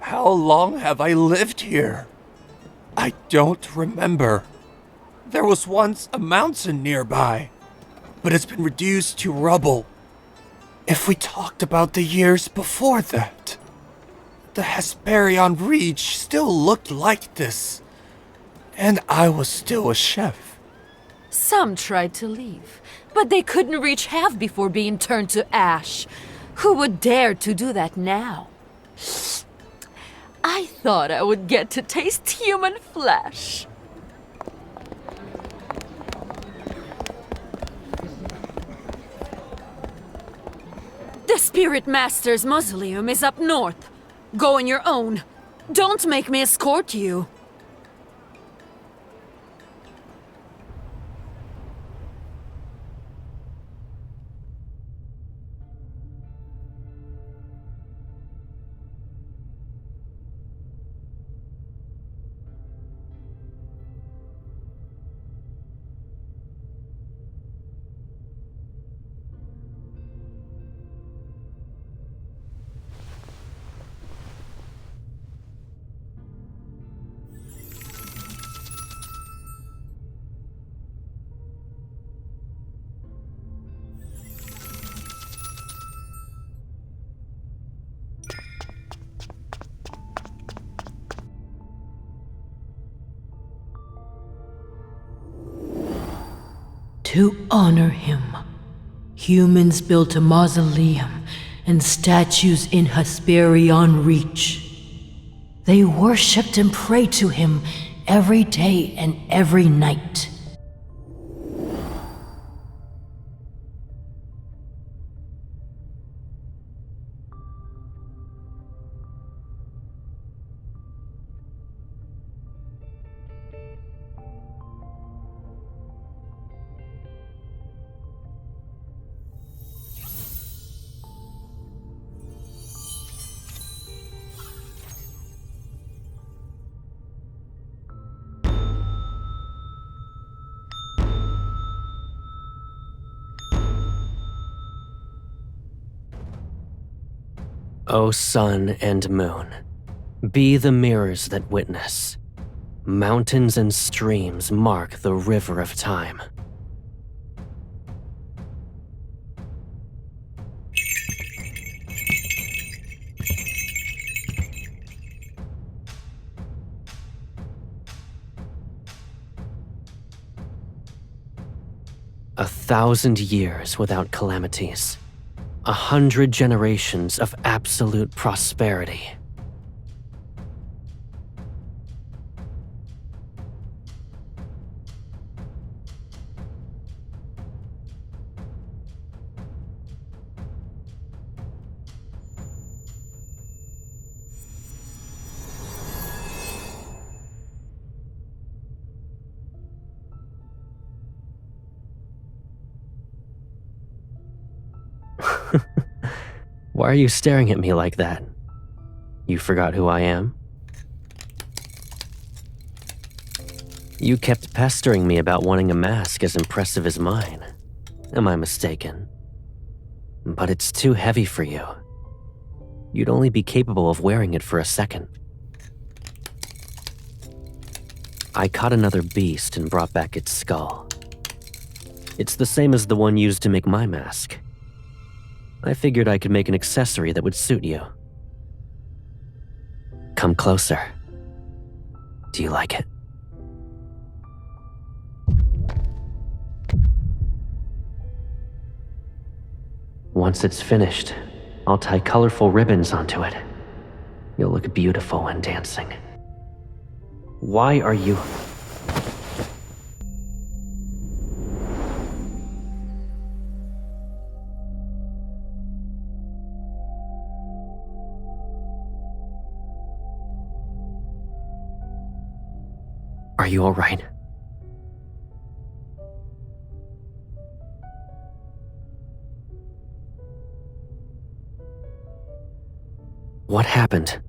How long have I lived here? I don't remember. There was once a mountain nearby, but it's been reduced to rubble. If we talked about the years before that, the Hesperion Reach still looked like this, and I was still a chef.
Some tried to leave, but they couldn't reach half before being turned to ash. Who would dare to do that now? I thought I would get to taste human flesh. The Spirit Master's mausoleum is up north. Go on your own. Don't make me escort you.
To honor him, humans built a mausoleum and statues in Hesperion Reach. They worshipped and prayed to him every day and every night.
O sun and moon, be the mirrors that witness. Mountains and streams mark the river of time. A 1,000 years without calamities. 100 generations of absolute prosperity. Why are you staring at me like that? You forgot who I am? You kept pestering me about wanting a mask as impressive as mine. Am I mistaken? But it's too heavy for you. You'd only be capable of wearing it for a second. I caught another beast and brought back its skull. It's the same as the one used to make my mask. I figured I could make an accessory that would suit you. Come closer. Do you like it? Once it's finished, I'll tie colorful ribbons onto it. You'll look beautiful when dancing. Why are you... Are you all right? What happened?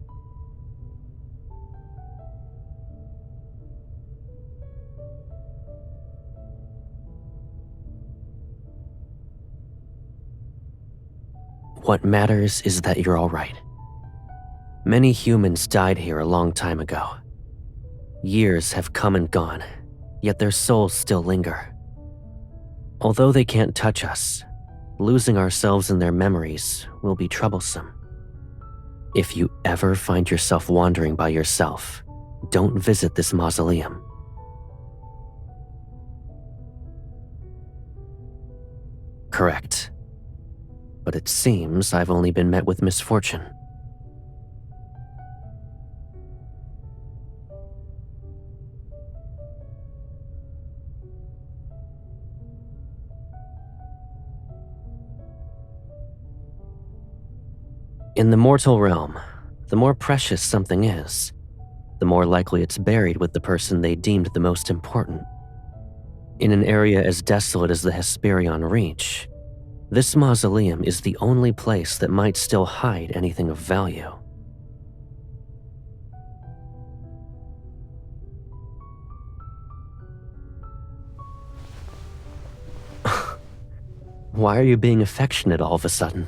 What matters is that you're all right. Many humans died here a long time ago. Years have come and gone, yet their souls still linger. Although they can't touch us, losing ourselves in their memories will be troublesome. If you ever find yourself wandering by yourself, don't visit this mausoleum. Correct. But it seems I've only been met with misfortune. In the mortal realm, the more precious something is, the more likely it's buried with the person they deemed the most important. In an area as desolate as the Hesperion Reach, this mausoleum is the only place that might still hide anything of value. Why are you being affectionate all of a sudden?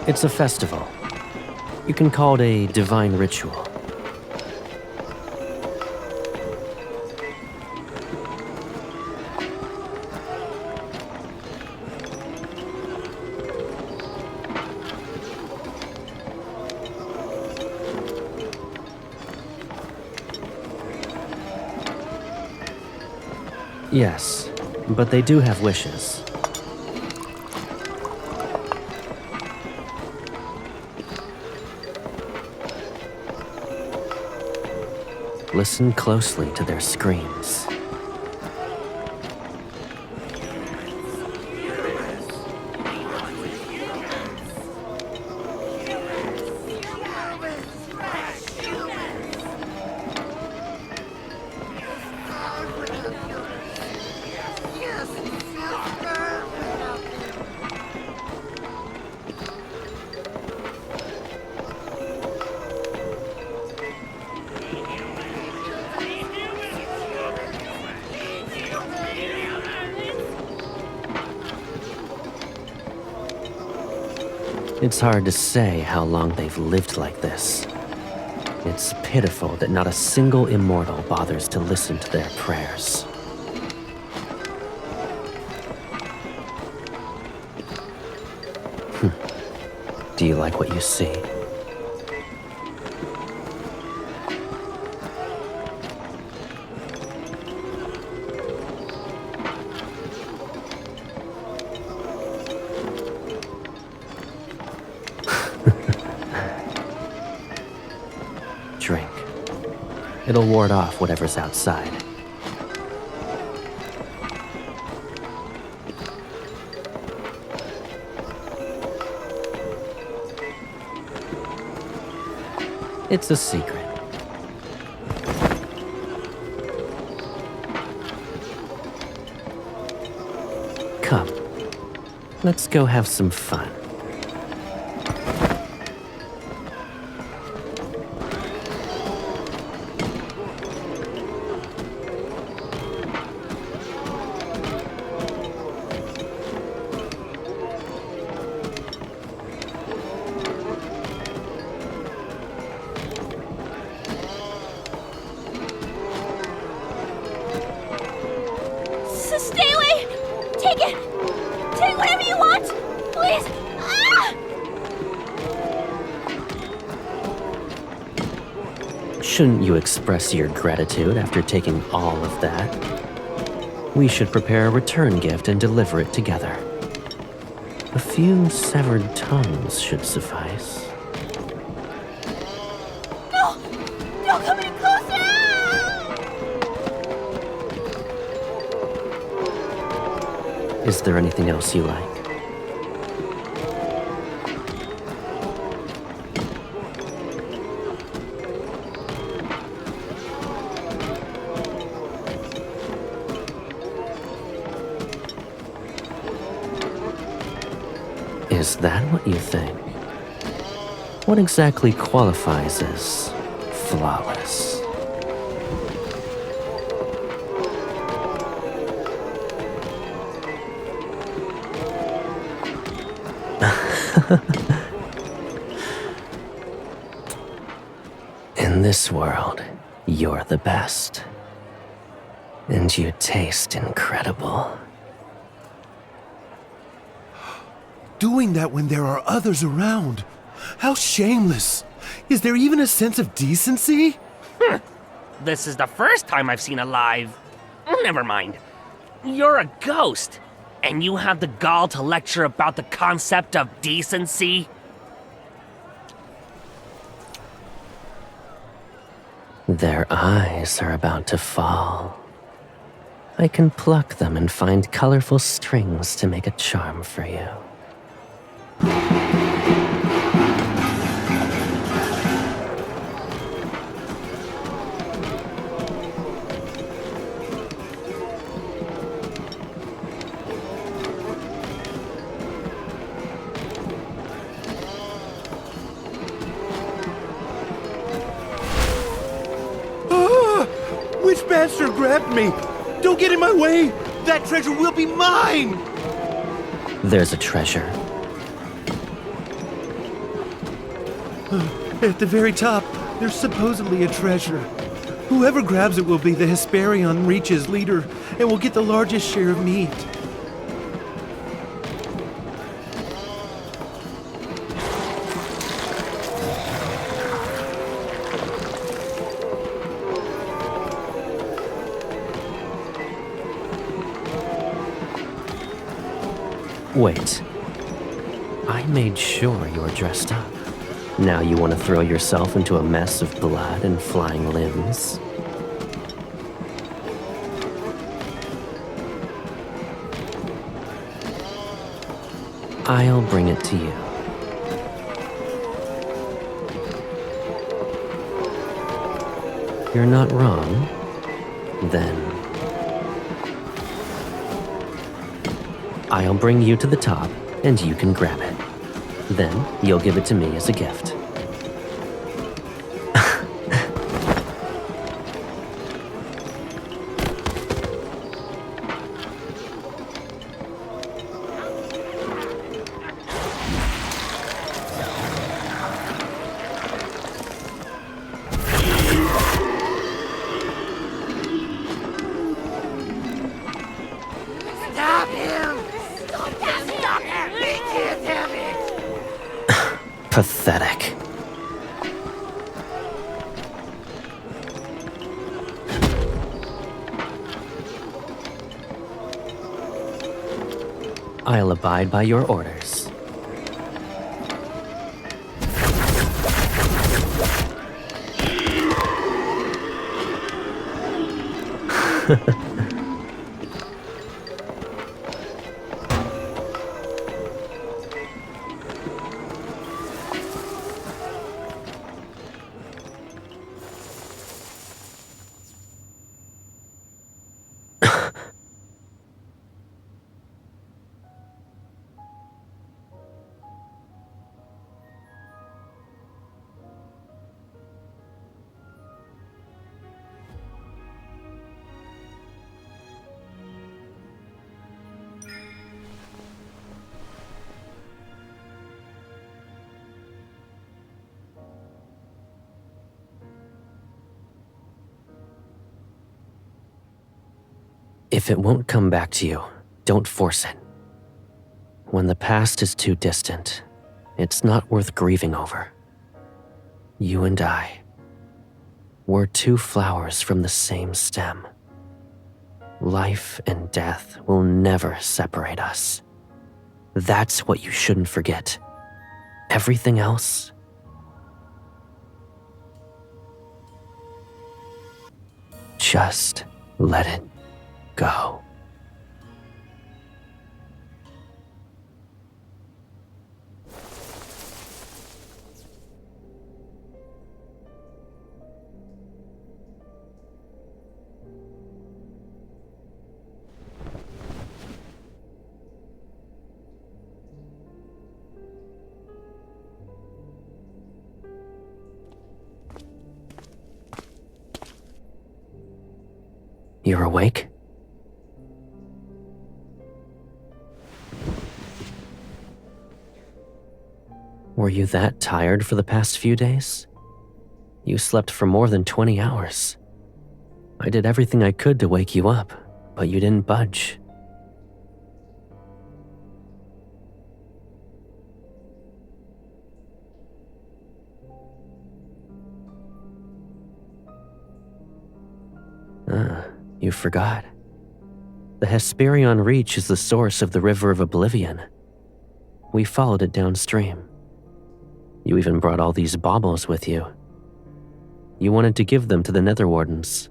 It's a festival. You can call it a divine ritual. Yes, but they do have wishes. Listen closely to their screams. It's hard to say how long they've lived like this. It's pitiful that not a single immortal bothers to listen to their prayers. Do you like what you see? Drink. It'll ward off whatever's outside. It's a secret. Come, let's go have some fun.
Stay away! Take it! Take whatever you want! Please! Ah!
Shouldn't you express your gratitude after taking all of that? We should prepare a return gift and deliver it together. A few severed tongues should suffice.
No! Don't come any closer!
Is there anything else you like? Is that what you think? What exactly qualifies as flawless? In this world, you're the best. And you taste incredible.
Doing that when there are others around. How shameless. Is there even a sense of decency?
This is the first time I've seen a live... Never mind. You're a ghost, and you have the gall to lecture about the concept of decency?
Their eyes are about to fall. I can pluck them and find colorful strings to make a charm for you.
Which bastard grabbed me? Don't get in my way! That treasure will be mine!
There's a treasure.
At the very top, there's supposedly a treasure. Whoever grabs it will be the Hesperion Reach's leader, and will get the largest share of meat.
Wait. I made sure you were dressed up. Now you want to throw yourself into a mess of blood and flying limbs? I'll bring it to you. You're not wrong. Then I'll bring you to the top, and you can grab it. Then you'll give it to me as a gift.
Stop him! Stop him! Stop him! He can't have it!
Pathetic. I'll abide by your orders. If it won't come back to you, don't force it. When the past is too distant, it's not worth grieving over. You and I, we're two flowers from the same stem. Life and death will never separate us. That's what you shouldn't forget. Everything else, just let it go. You're awake? Were you that tired for the past few days? You slept for more than 20 hours. I did everything I could to wake you up, but you didn't budge. You forgot. The Hesperion Reach is the source of the River of Oblivion. We followed it downstream. You even brought all these baubles with you. You wanted to give them to the Nether Wardens.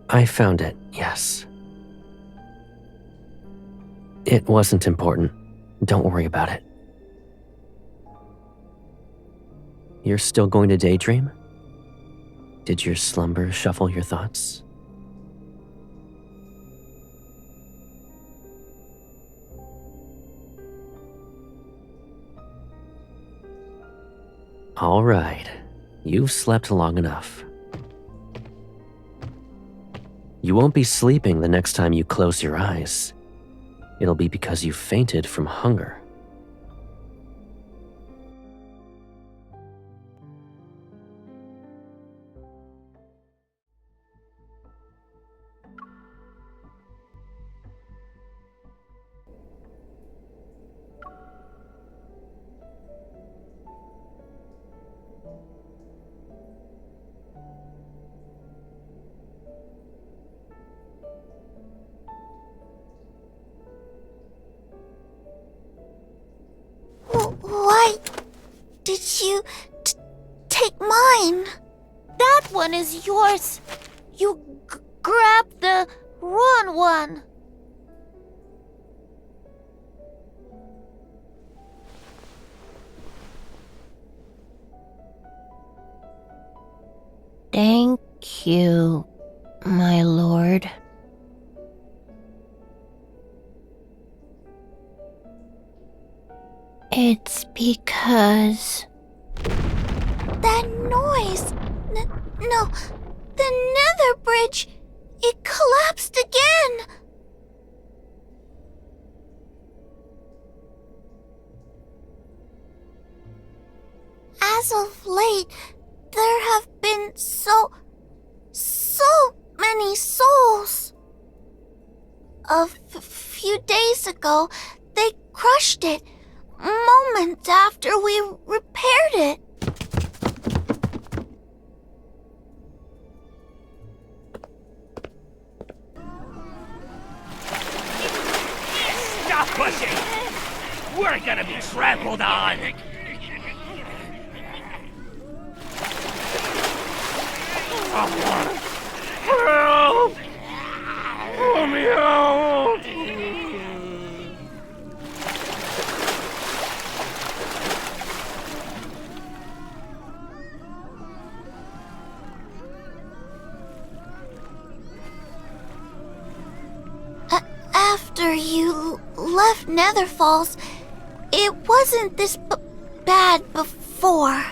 I found it, yes. It wasn't important. Don't worry about it. You're still going to daydream? Did your slumber shuffle your thoughts? All right, you've slept long enough. You won't be sleeping the next time you close your eyes. It'll be because you fainted from hunger.
Why did you take mine?
That one is yours. You grabbed the wrong one.
Thank you, my lord. It's because... That noise! No, the nether bridge! It collapsed again! As of late, there have been so many souls. A few days ago, they crushed it, moments after we repaired it.
Stop pushing! We're gonna be trampled on! Help! Let me out!
After you left Nether Falls, it wasn't this bad before.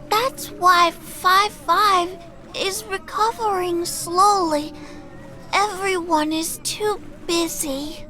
That's why 5-5 is recovering slowly. Everyone is too busy.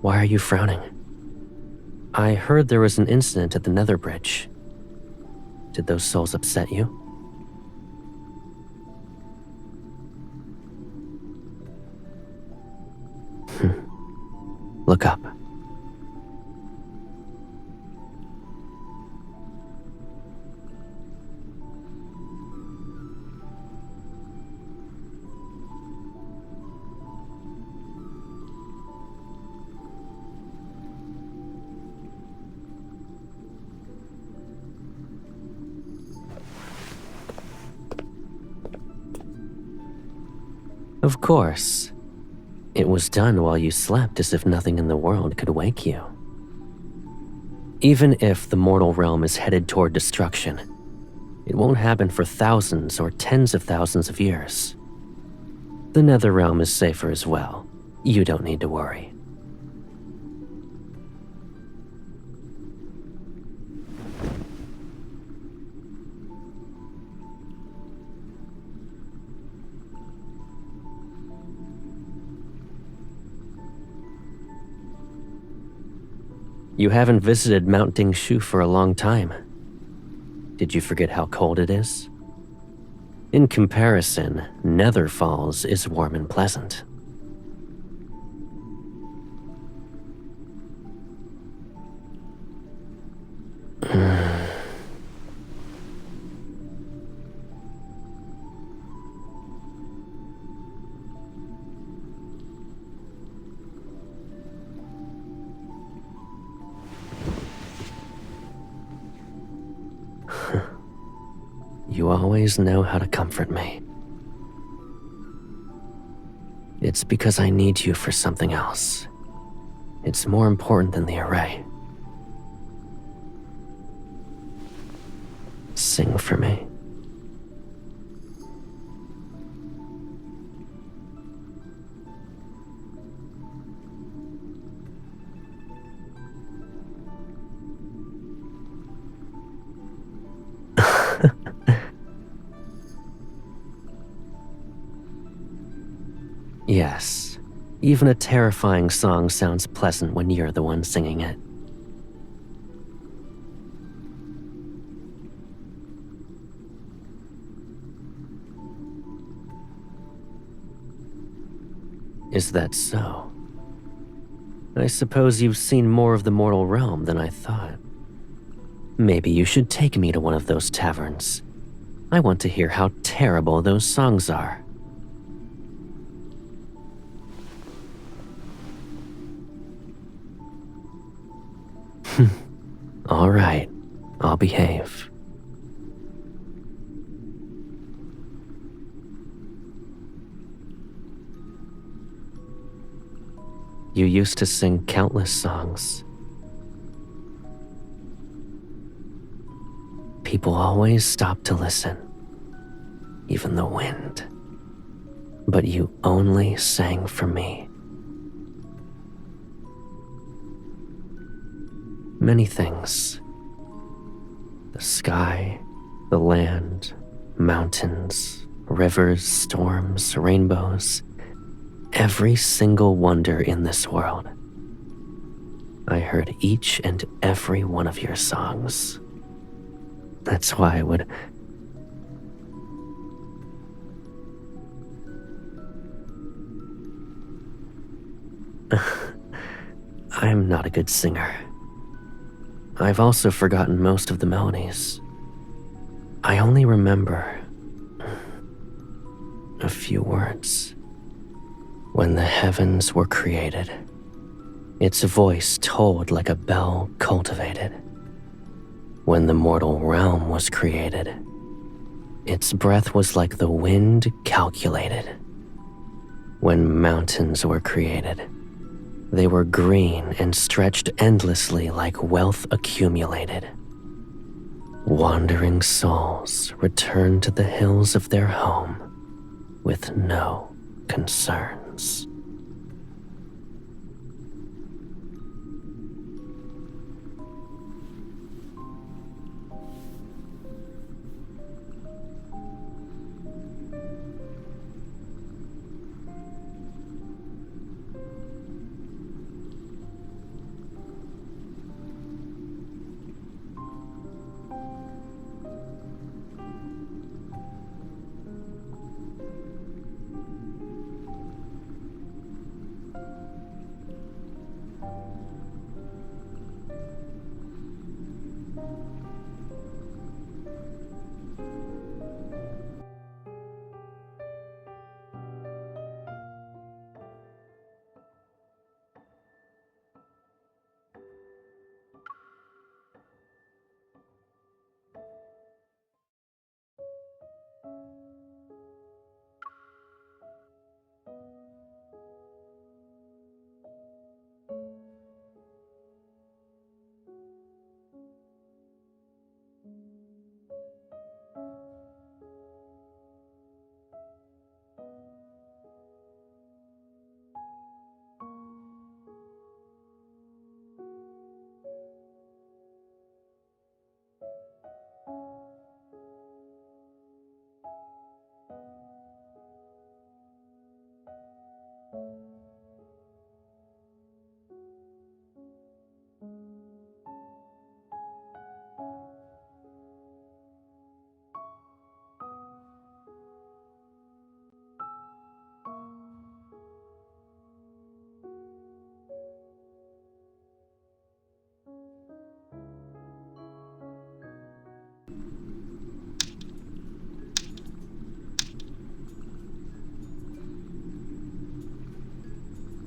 Why are you frowning? I heard there was an incident at the Nether Bridge. Did those souls upset you? Look up. Of course. It was done while you slept as if nothing in the world could wake you. Even if the mortal realm is headed toward destruction, it won't happen for thousands or tens of thousands of years. The Nether realm is safer as well. You don't need to worry. You haven't visited Mount Dingshu for a long time. Did you forget how cold it is? In comparison, Nether Falls is warm and pleasant. You always know how to comfort me. It's because I need you for something else. It's more important than the array. Sing for me. Yes, even a terrifying song sounds pleasant when you're the one singing it. Is that so? I suppose you've seen more of the mortal realm than I thought. Maybe you should take me to one of those taverns. I want to hear how terrible those songs are. All right, I'll behave. You used to sing countless songs. people always stop to listen, even the wind. But you only sang for me. Many things. The sky, the land, mountains, rivers, storms, rainbows. Every single wonder in this world. I heard each and every one of your songs. That's why I would... I'm not a good singer. I've also forgotten most of the melodies. I only remember a few words. When the heavens were created, its voice tolled like a bell cultivated. When the mortal realm was created, its breath was like the wind calculated. When mountains were created, they were green and stretched endlessly like wealth accumulated. Wandering souls returned to the hills of their home with no concerns.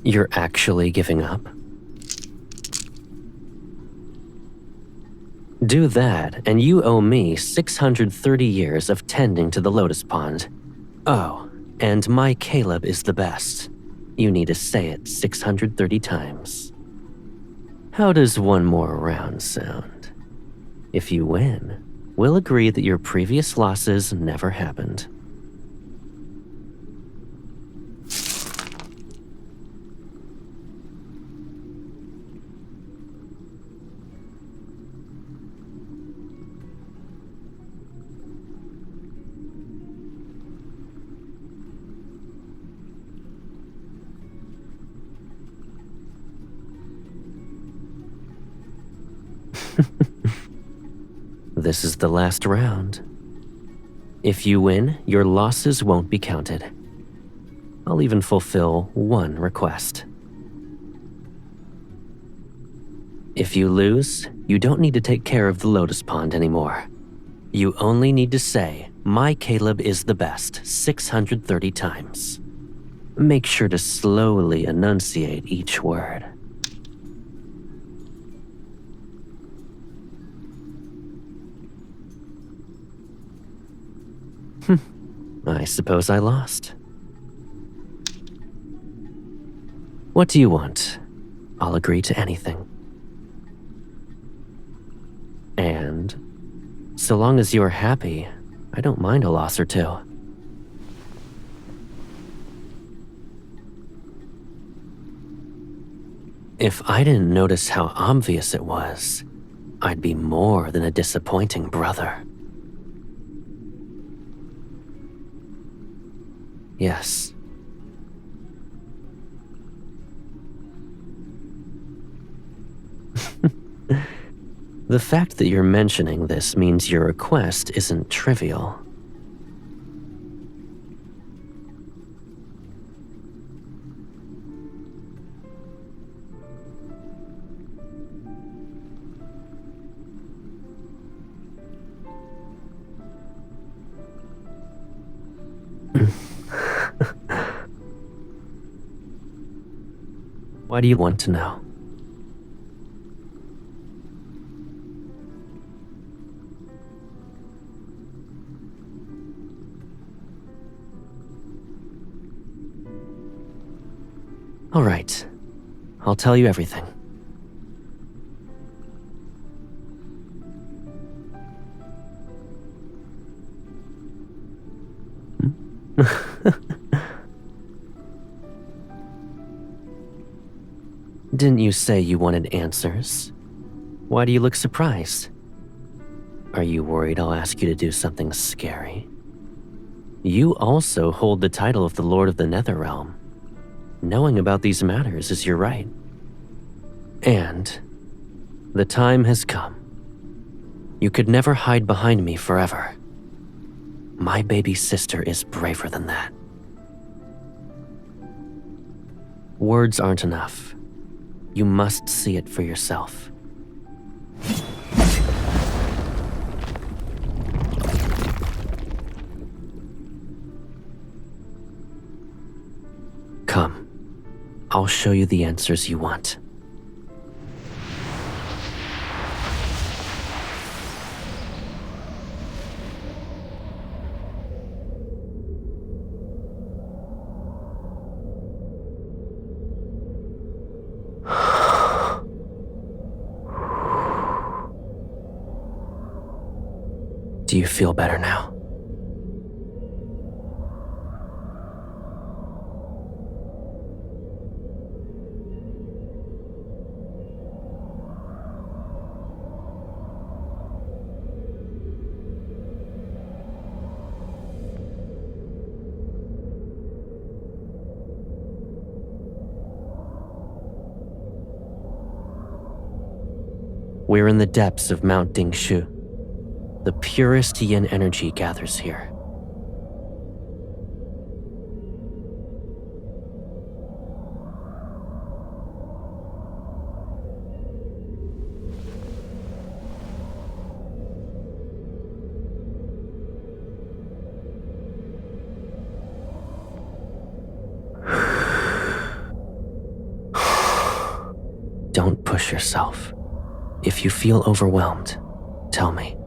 You're actually giving up? Do that, and you owe me 630 years of tending to the lotus pond. Oh, and my Caleb is the best. You need to say it 630 times. How does one more round sound? If you win, we'll agree that your previous losses never happened. This is the last round. If you win, your losses won't be counted. I'll even fulfill one request. If you lose, you don't need to take care of the lotus pond anymore. You only need to say, "My Caleb is the best," 630 times. Make sure to slowly enunciate each word. I suppose I lost. What do you want? I'll agree to anything. And So long as you're happy, I don't mind a loss or two. If I didn't notice how obvious it was, I'd be more than a disappointing brother. Yes. The fact that you're mentioning this means your request isn't trivial. Why do you want to know? All right, I'll tell you everything. Didn't you say you wanted answers? Why do you look surprised? Are you worried I'll ask you to do something scary? You also hold the title of the Lord of the Netherrealm. Knowing about these matters is your right. And the time has come. You could never hide behind me forever. My baby sister is braver than that. Words aren't enough. You must see it for yourself. Come. I'll show you the answers you want. Do you feel better now? We're in the depths of Mount Dingshu. The purest yin energy gathers here. Don't push yourself. If you feel overwhelmed, tell me.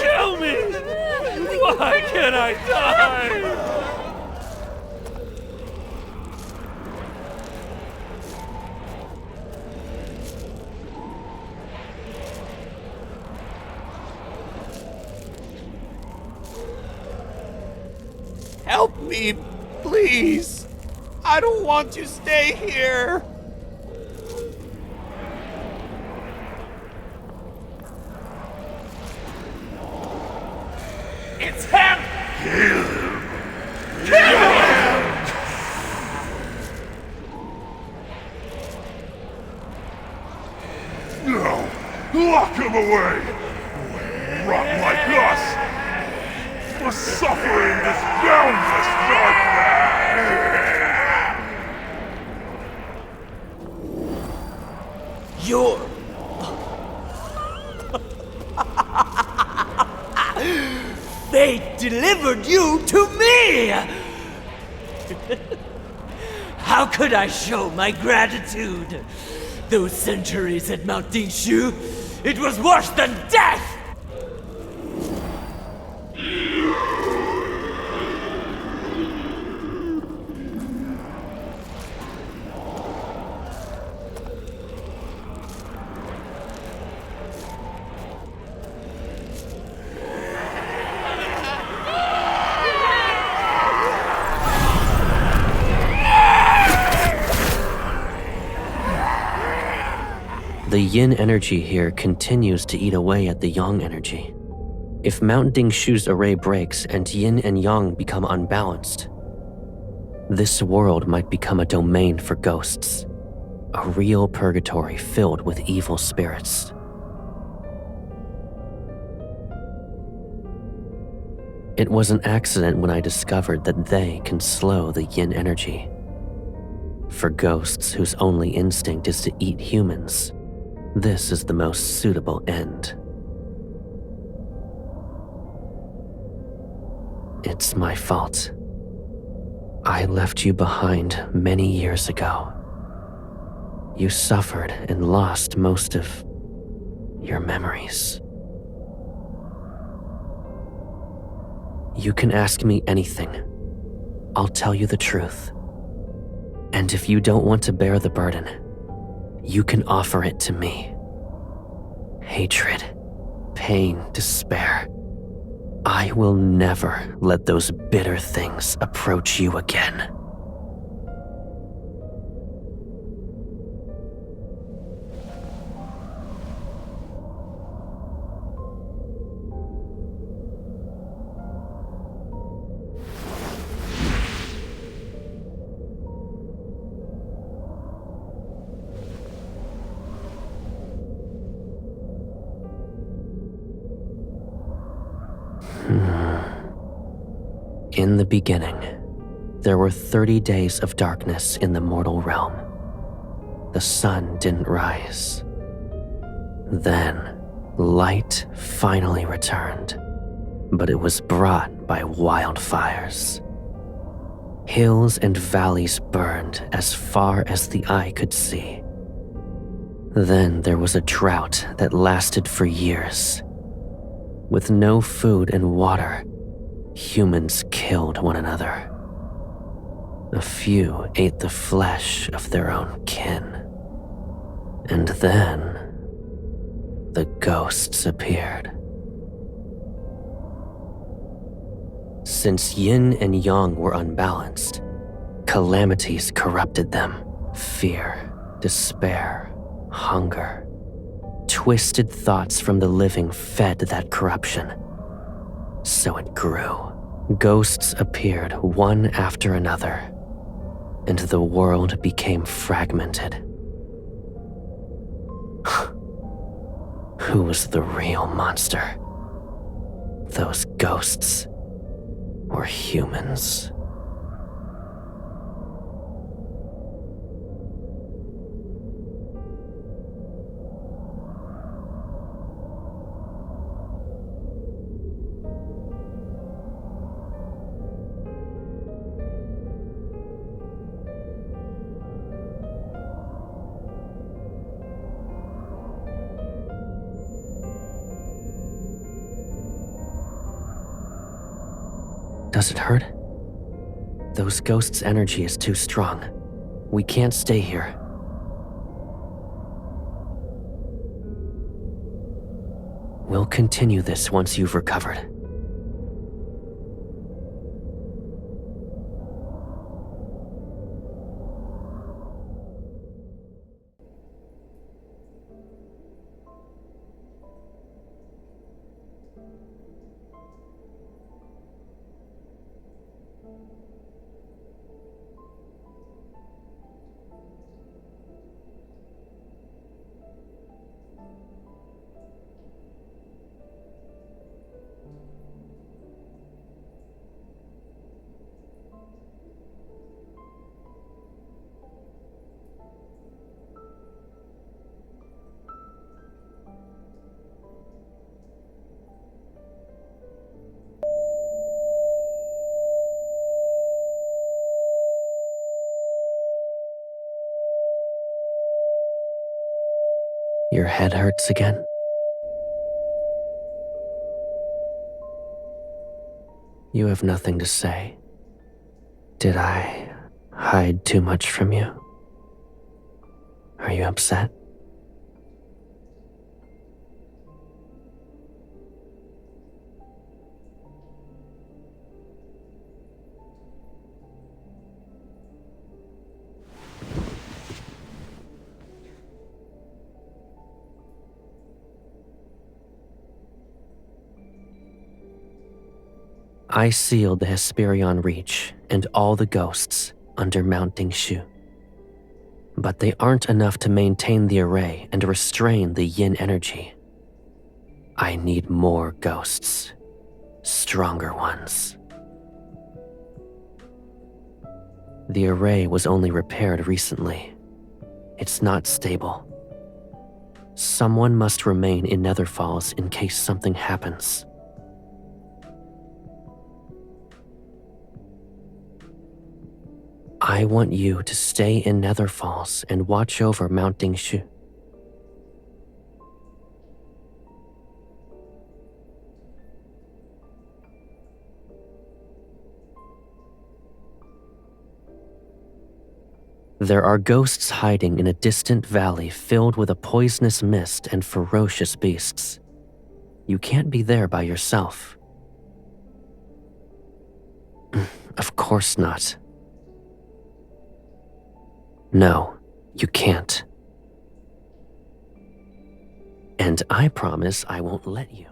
Kill me! Why can't I die?
Help me, please. I don't want to stay here.
It's him!
Kill him!
Kill him!
No! Lock him away! Rot like us! For suffering this boundless darkness!
You're... Fate delivered you to me! How could I show my gratitude? Those centuries at Mount Dingshu, it was worse than death!
The yin energy here continues to eat away at the yang energy. If Mount Dingshu's array breaks and yin and yang become unbalanced, this world might become a domain for ghosts, a real purgatory filled with evil spirits. It was an accident when I discovered that they can slow the yin energy. For ghosts whose only instinct is to eat humans, this is the most suitable end. It's my fault. I left you behind many years ago. You suffered and lost most of your memories. You can ask me anything. I'll tell you the truth. And if you don't want to bear the burden, you can offer it to me. Hatred, pain, despair. I will never let those bitter things approach you again. In the beginning, there were 30 days of darkness in the mortal realm. The sun didn't rise. Then, light finally returned, but it was brought by wildfires. Hills and valleys burned as far as the eye could see. Then there was a drought that lasted for years. With no food and water, humans killed one another. A few ate the flesh of their own kin. And then, the ghosts appeared. Since yin and yang were unbalanced, calamities corrupted them. Fear, despair, hunger. Twisted thoughts from the living fed that corruption. So it grew. Ghosts appeared one after another, and the world became fragmented. Who was the real monster? Those ghosts or humans? Does it hurt? Those ghosts' energy is too strong. We can't stay here. We'll continue this once you've recovered. Your head hurts again? You have nothing to say. Did I hide too much from you? Are you upset? I sealed the Hesperion Reach and all the ghosts under mounting Shu. But they aren't enough to maintain the array and restrain the yin energy. I need more ghosts. Stronger ones. The array was only repaired recently. It's not stable. Someone must remain in Nether Falls in case something happens. I want you to stay in Nether Falls and watch over mounting Shu. There are ghosts hiding in a distant valley filled with a poisonous mist and ferocious beasts. You can't be there by yourself. Of course not. No, you can't. And I promise I won't let you.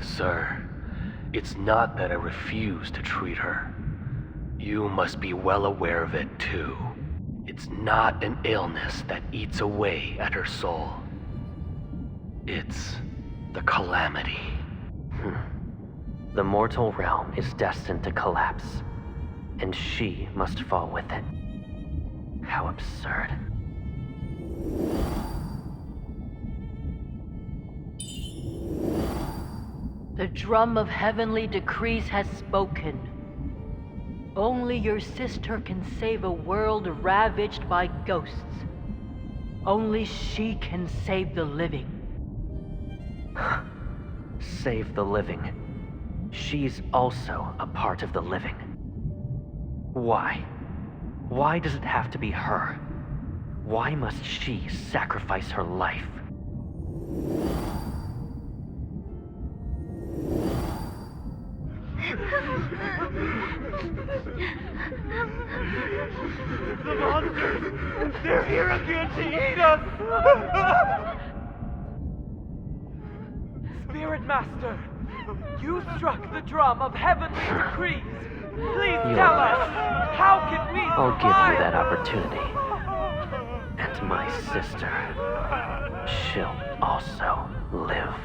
Sir, it's not that I refuse to treat her. You must be well aware of it too. It's not an illness that eats away at her soul. It's the calamity.
The mortal realm is destined to collapse, and she must fall with it. How absurd.
The drum of heavenly decrees has spoken. Only your sister can save a world ravaged by ghosts. Only she can save the living.
Save the living. She's also a part of the living. Why? Why does it have to be her? Why must she sacrifice her life?
The monsters! They're here again to eat us!
Spirit Master, you struck the drum of heavenly decrees. Please
You're
tell
right.
us, how can we
I'll give
survive?
you that opportunity. And my sister, she'll also live.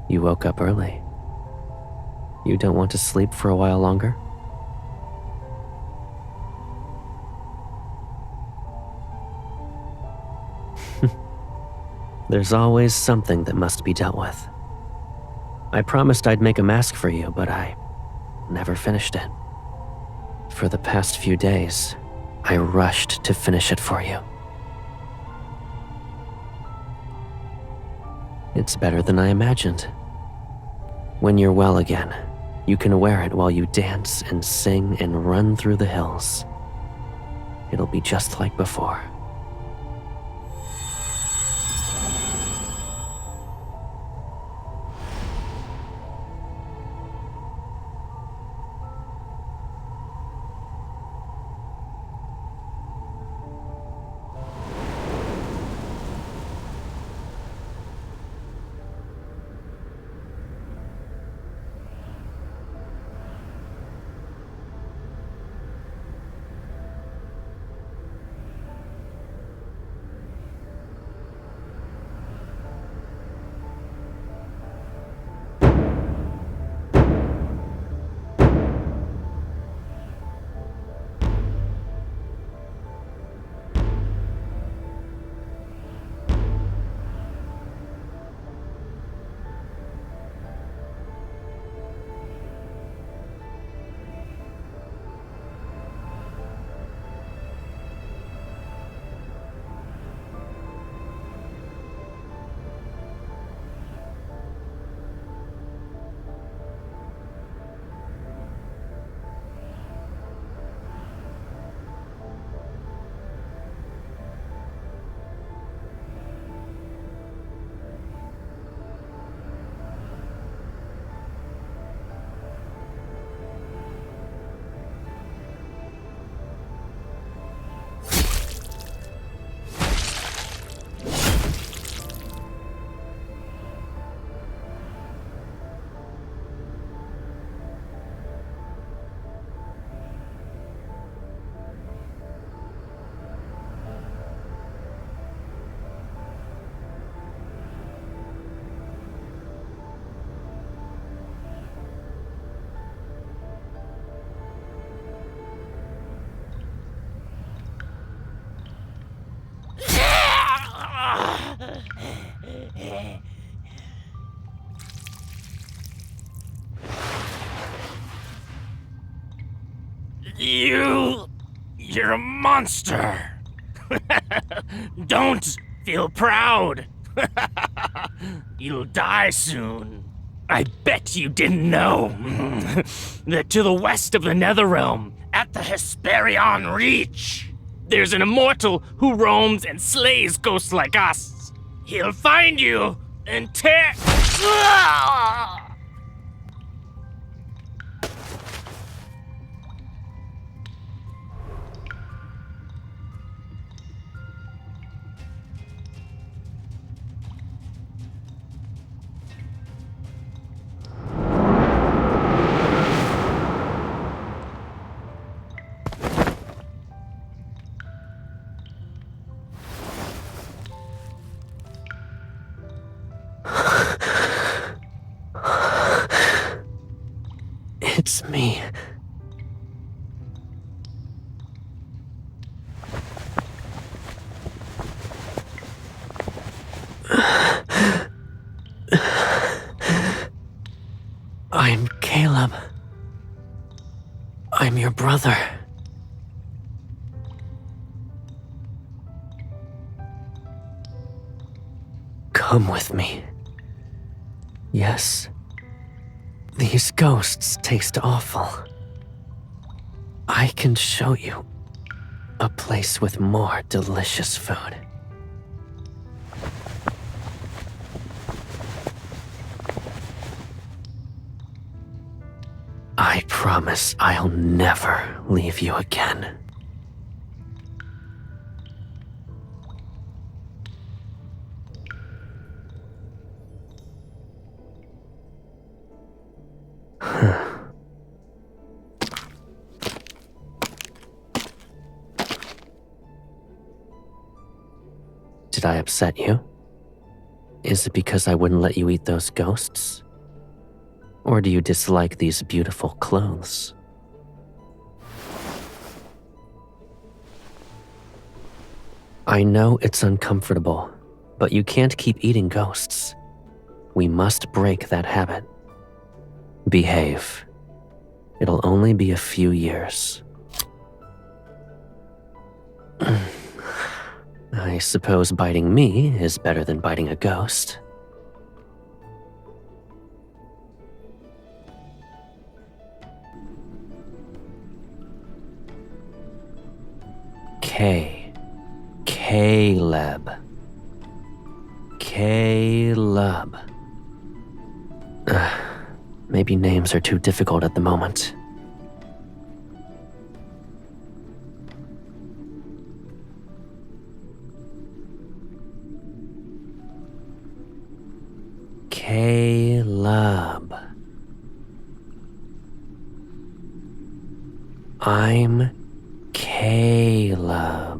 You woke up early. You don't want to sleep for a while longer? There's always something that must be dealt with. I promised I'd make a mask for you, but I never finished it. For the past few days, I rushed to finish it for you. It's better than I imagined. When you're well again, you can wear it while you dance and sing and run through the hills. It'll be just like before.
You're a monster. Don't feel proud. You'll die soon. I bet you didn't know that to the west of the Netherrealm, at the Hesperion Reach, there's an immortal who roams and slays ghosts like us. He'll find you and tear...
It's me. I'm Caleb. I'm your brother. Come with me. Yes, these ghosts taste awful. I can show you a place with more delicious food. I promise I'll never leave you again. Did I upset you? Is it because I wouldn't let you eat those ghosts? Or do you dislike these beautiful clothes? I know it's uncomfortable, but you can't keep eating ghosts. We must break that habit. Behave. It'll only be a few years. I suppose biting me is better than biting a ghost. Caleb. Caleb. Maybe names are too difficult at the moment. Caleb. I'm Caleb.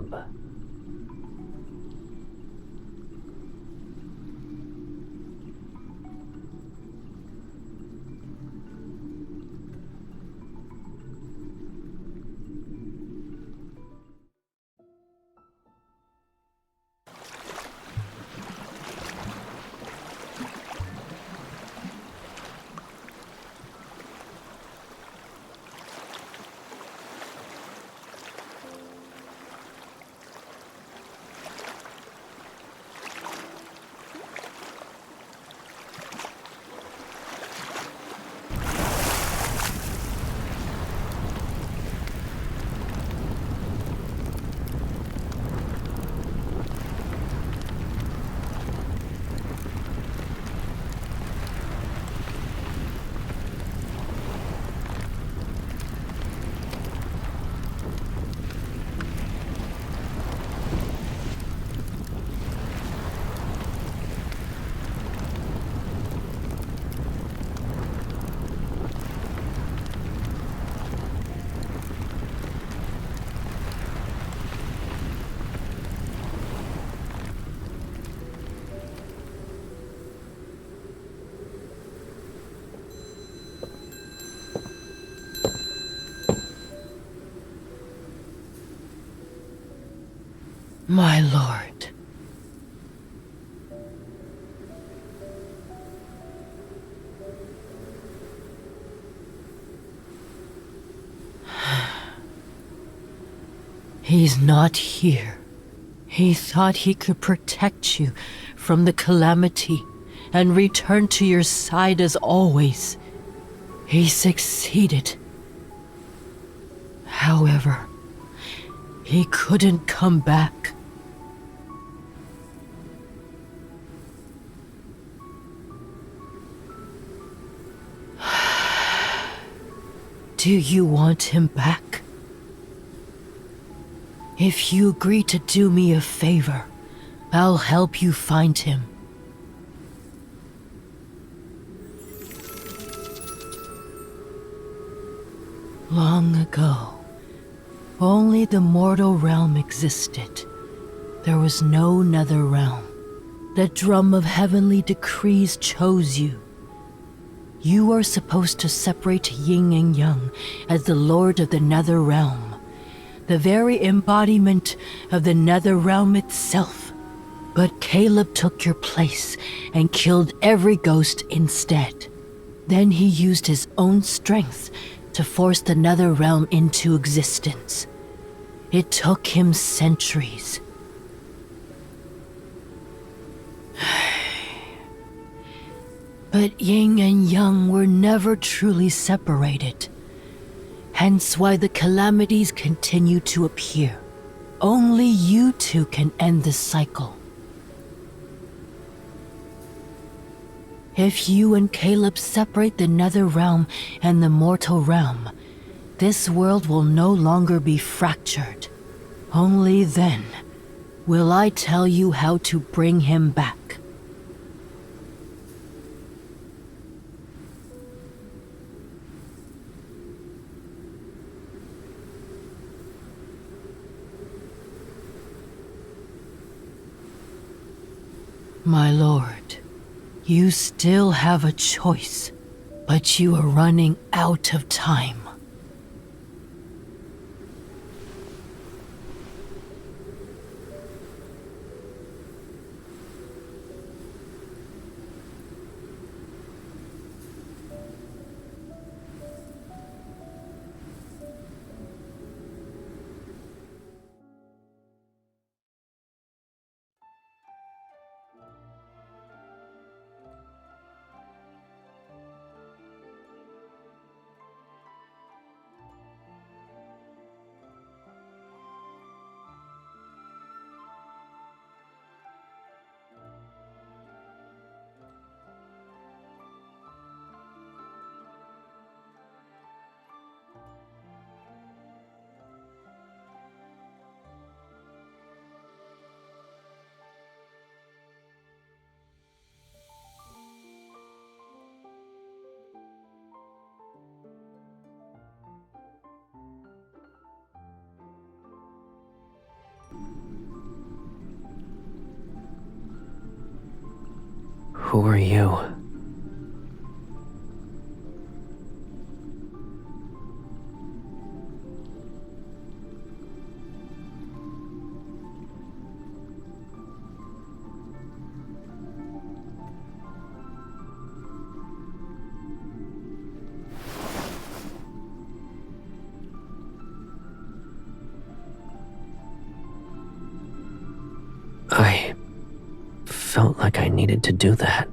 My lord. He's not here. He thought he could protect you from the calamity and return to your side as always. He succeeded. However, he couldn't come back. Do you want him back? If you agree to do me a favor, I'll help you find him. Long ago, only the mortal realm existed. There was no nether realm. The drum of heavenly decrees chose you. You are supposed to separate yin and yang as the Lord of the Nether Realm, the very embodiment of the Nether Realm itself. But Caleb took your place and killed every ghost instead. Then he used his own strength to force the Nether Realm into existence. It took him centuries. But yin and yang were never truly separated. Hence why the calamities continue to appear. Only you two can end this cycle. If you and Caleb separate the Nether Realm and the mortal realm, this world will no longer be fractured. Only then will I tell you how to bring him back. My lord, you still have a choice, but you are running out of time.
Who are you? I felt like I needed to do that.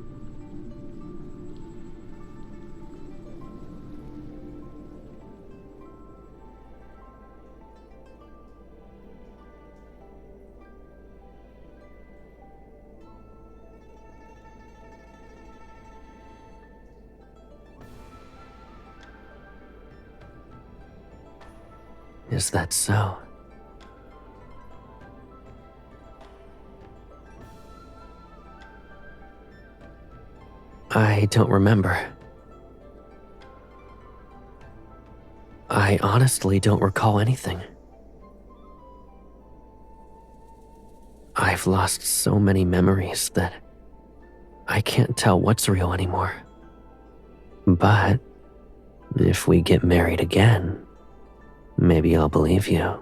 Is that so? I don't remember. I honestly don't recall anything. I've lost so many memories that I can't tell what's real anymore. But if we get married again, maybe I'll believe you.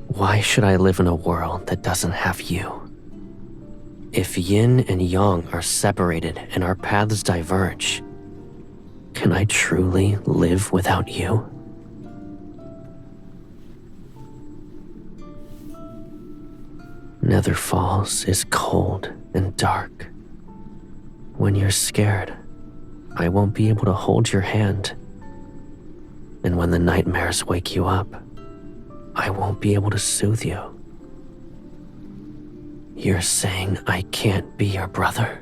Why should I live in a world that doesn't have you? If yin and yang are separated and our paths diverge, can I truly live without you? Nether Falls is cold and dark. When you're scared, I won't be able to hold your hand. And when the nightmares wake you up, I won't be able to soothe you. You're saying I can't be your brother?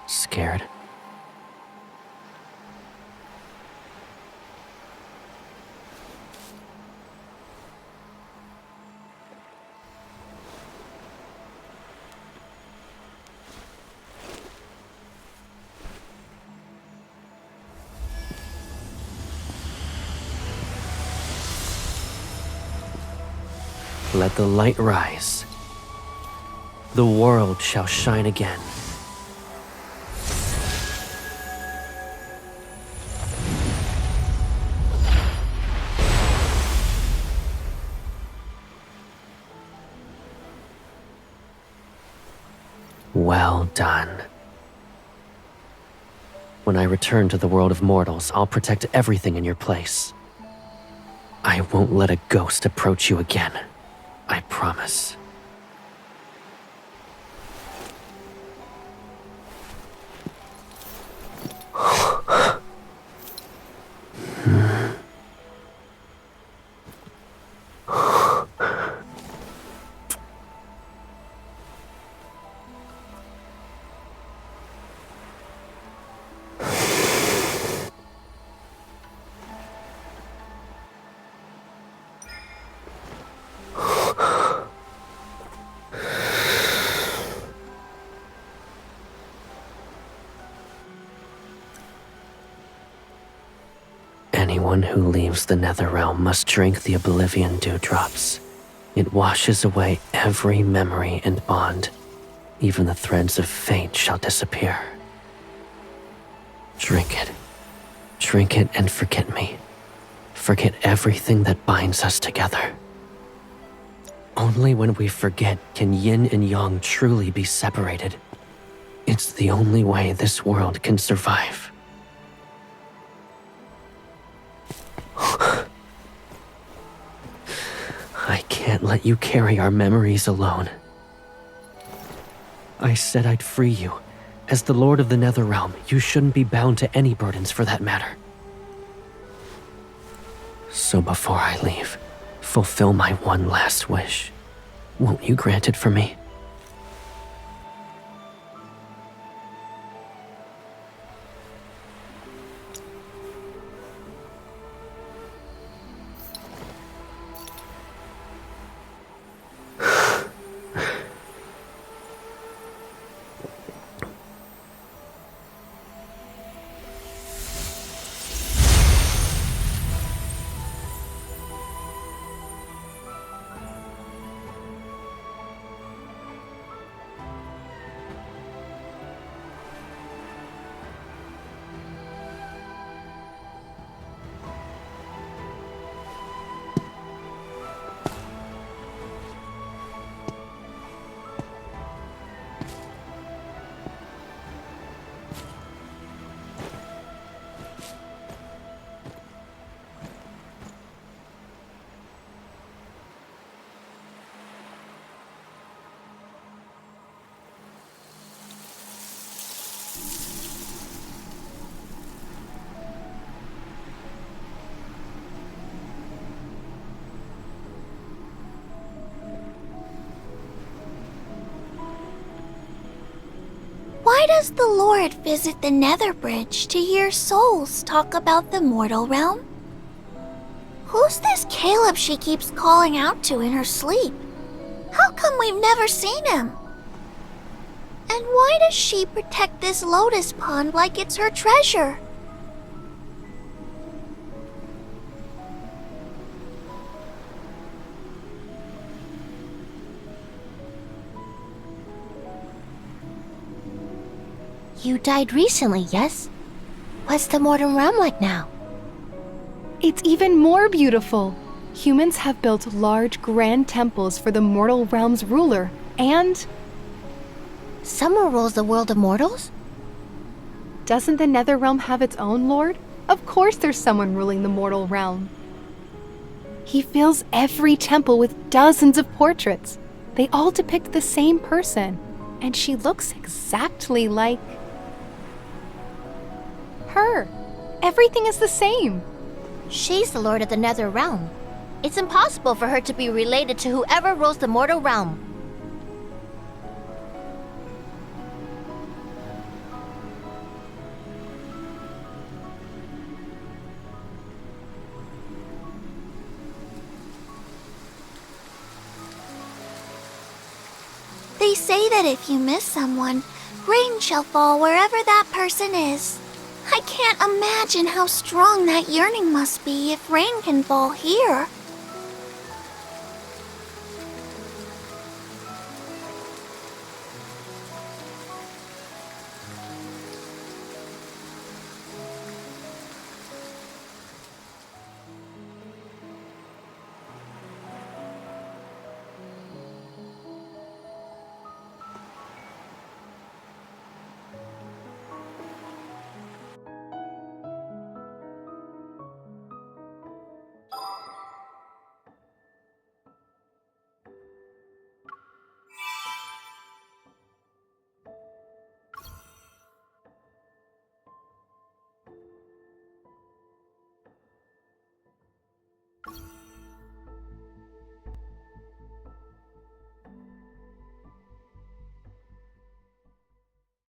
Scared? Let the light rise. The world shall shine again. Well done. When I return to the world of mortals, I'll protect everything in your place. I won't let a ghost approach you again. I promise. Anyone who leaves the Netherrealm must drink the Oblivion Dewdrops. It washes away every memory and bond. Even the threads of fate shall disappear. Drink it. Drink it and forget me. Forget everything that binds us together. Only when we forget can yin and yang truly be separated. It's the only way this world can survive. I can't let you carry our memories alone. I said I'd free you. As the Lord of the Netherrealm, you shouldn't be bound to any burdens for that matter. So before I leave, fulfill my one last wish. Won't you grant it for me?
Why does the Lord visit the Nether Bridge to hear souls talk about the mortal realm? Who's this Caleb she keeps calling out to in her sleep? How come we've never seen him? And why does she protect this lotus pond like it's her treasure? You died recently, yes? What's the mortal realm like now?
It's even more beautiful. Humans have built large, grand temples for the mortal realm's ruler, and...
Someone rules the world of mortals?
Doesn't the Nether Realm have its own lord? Of course there's someone ruling the mortal realm. He fills every temple with dozens of portraits. They all depict the same person, and she looks exactly like... her. Everything is the same.
She's the lord of the Nether Realm. It's impossible for her to be related to whoever rules the mortal realm. They say that if you miss someone, rain shall fall wherever that person is. I can't imagine how strong that yearning must be if rain can fall here.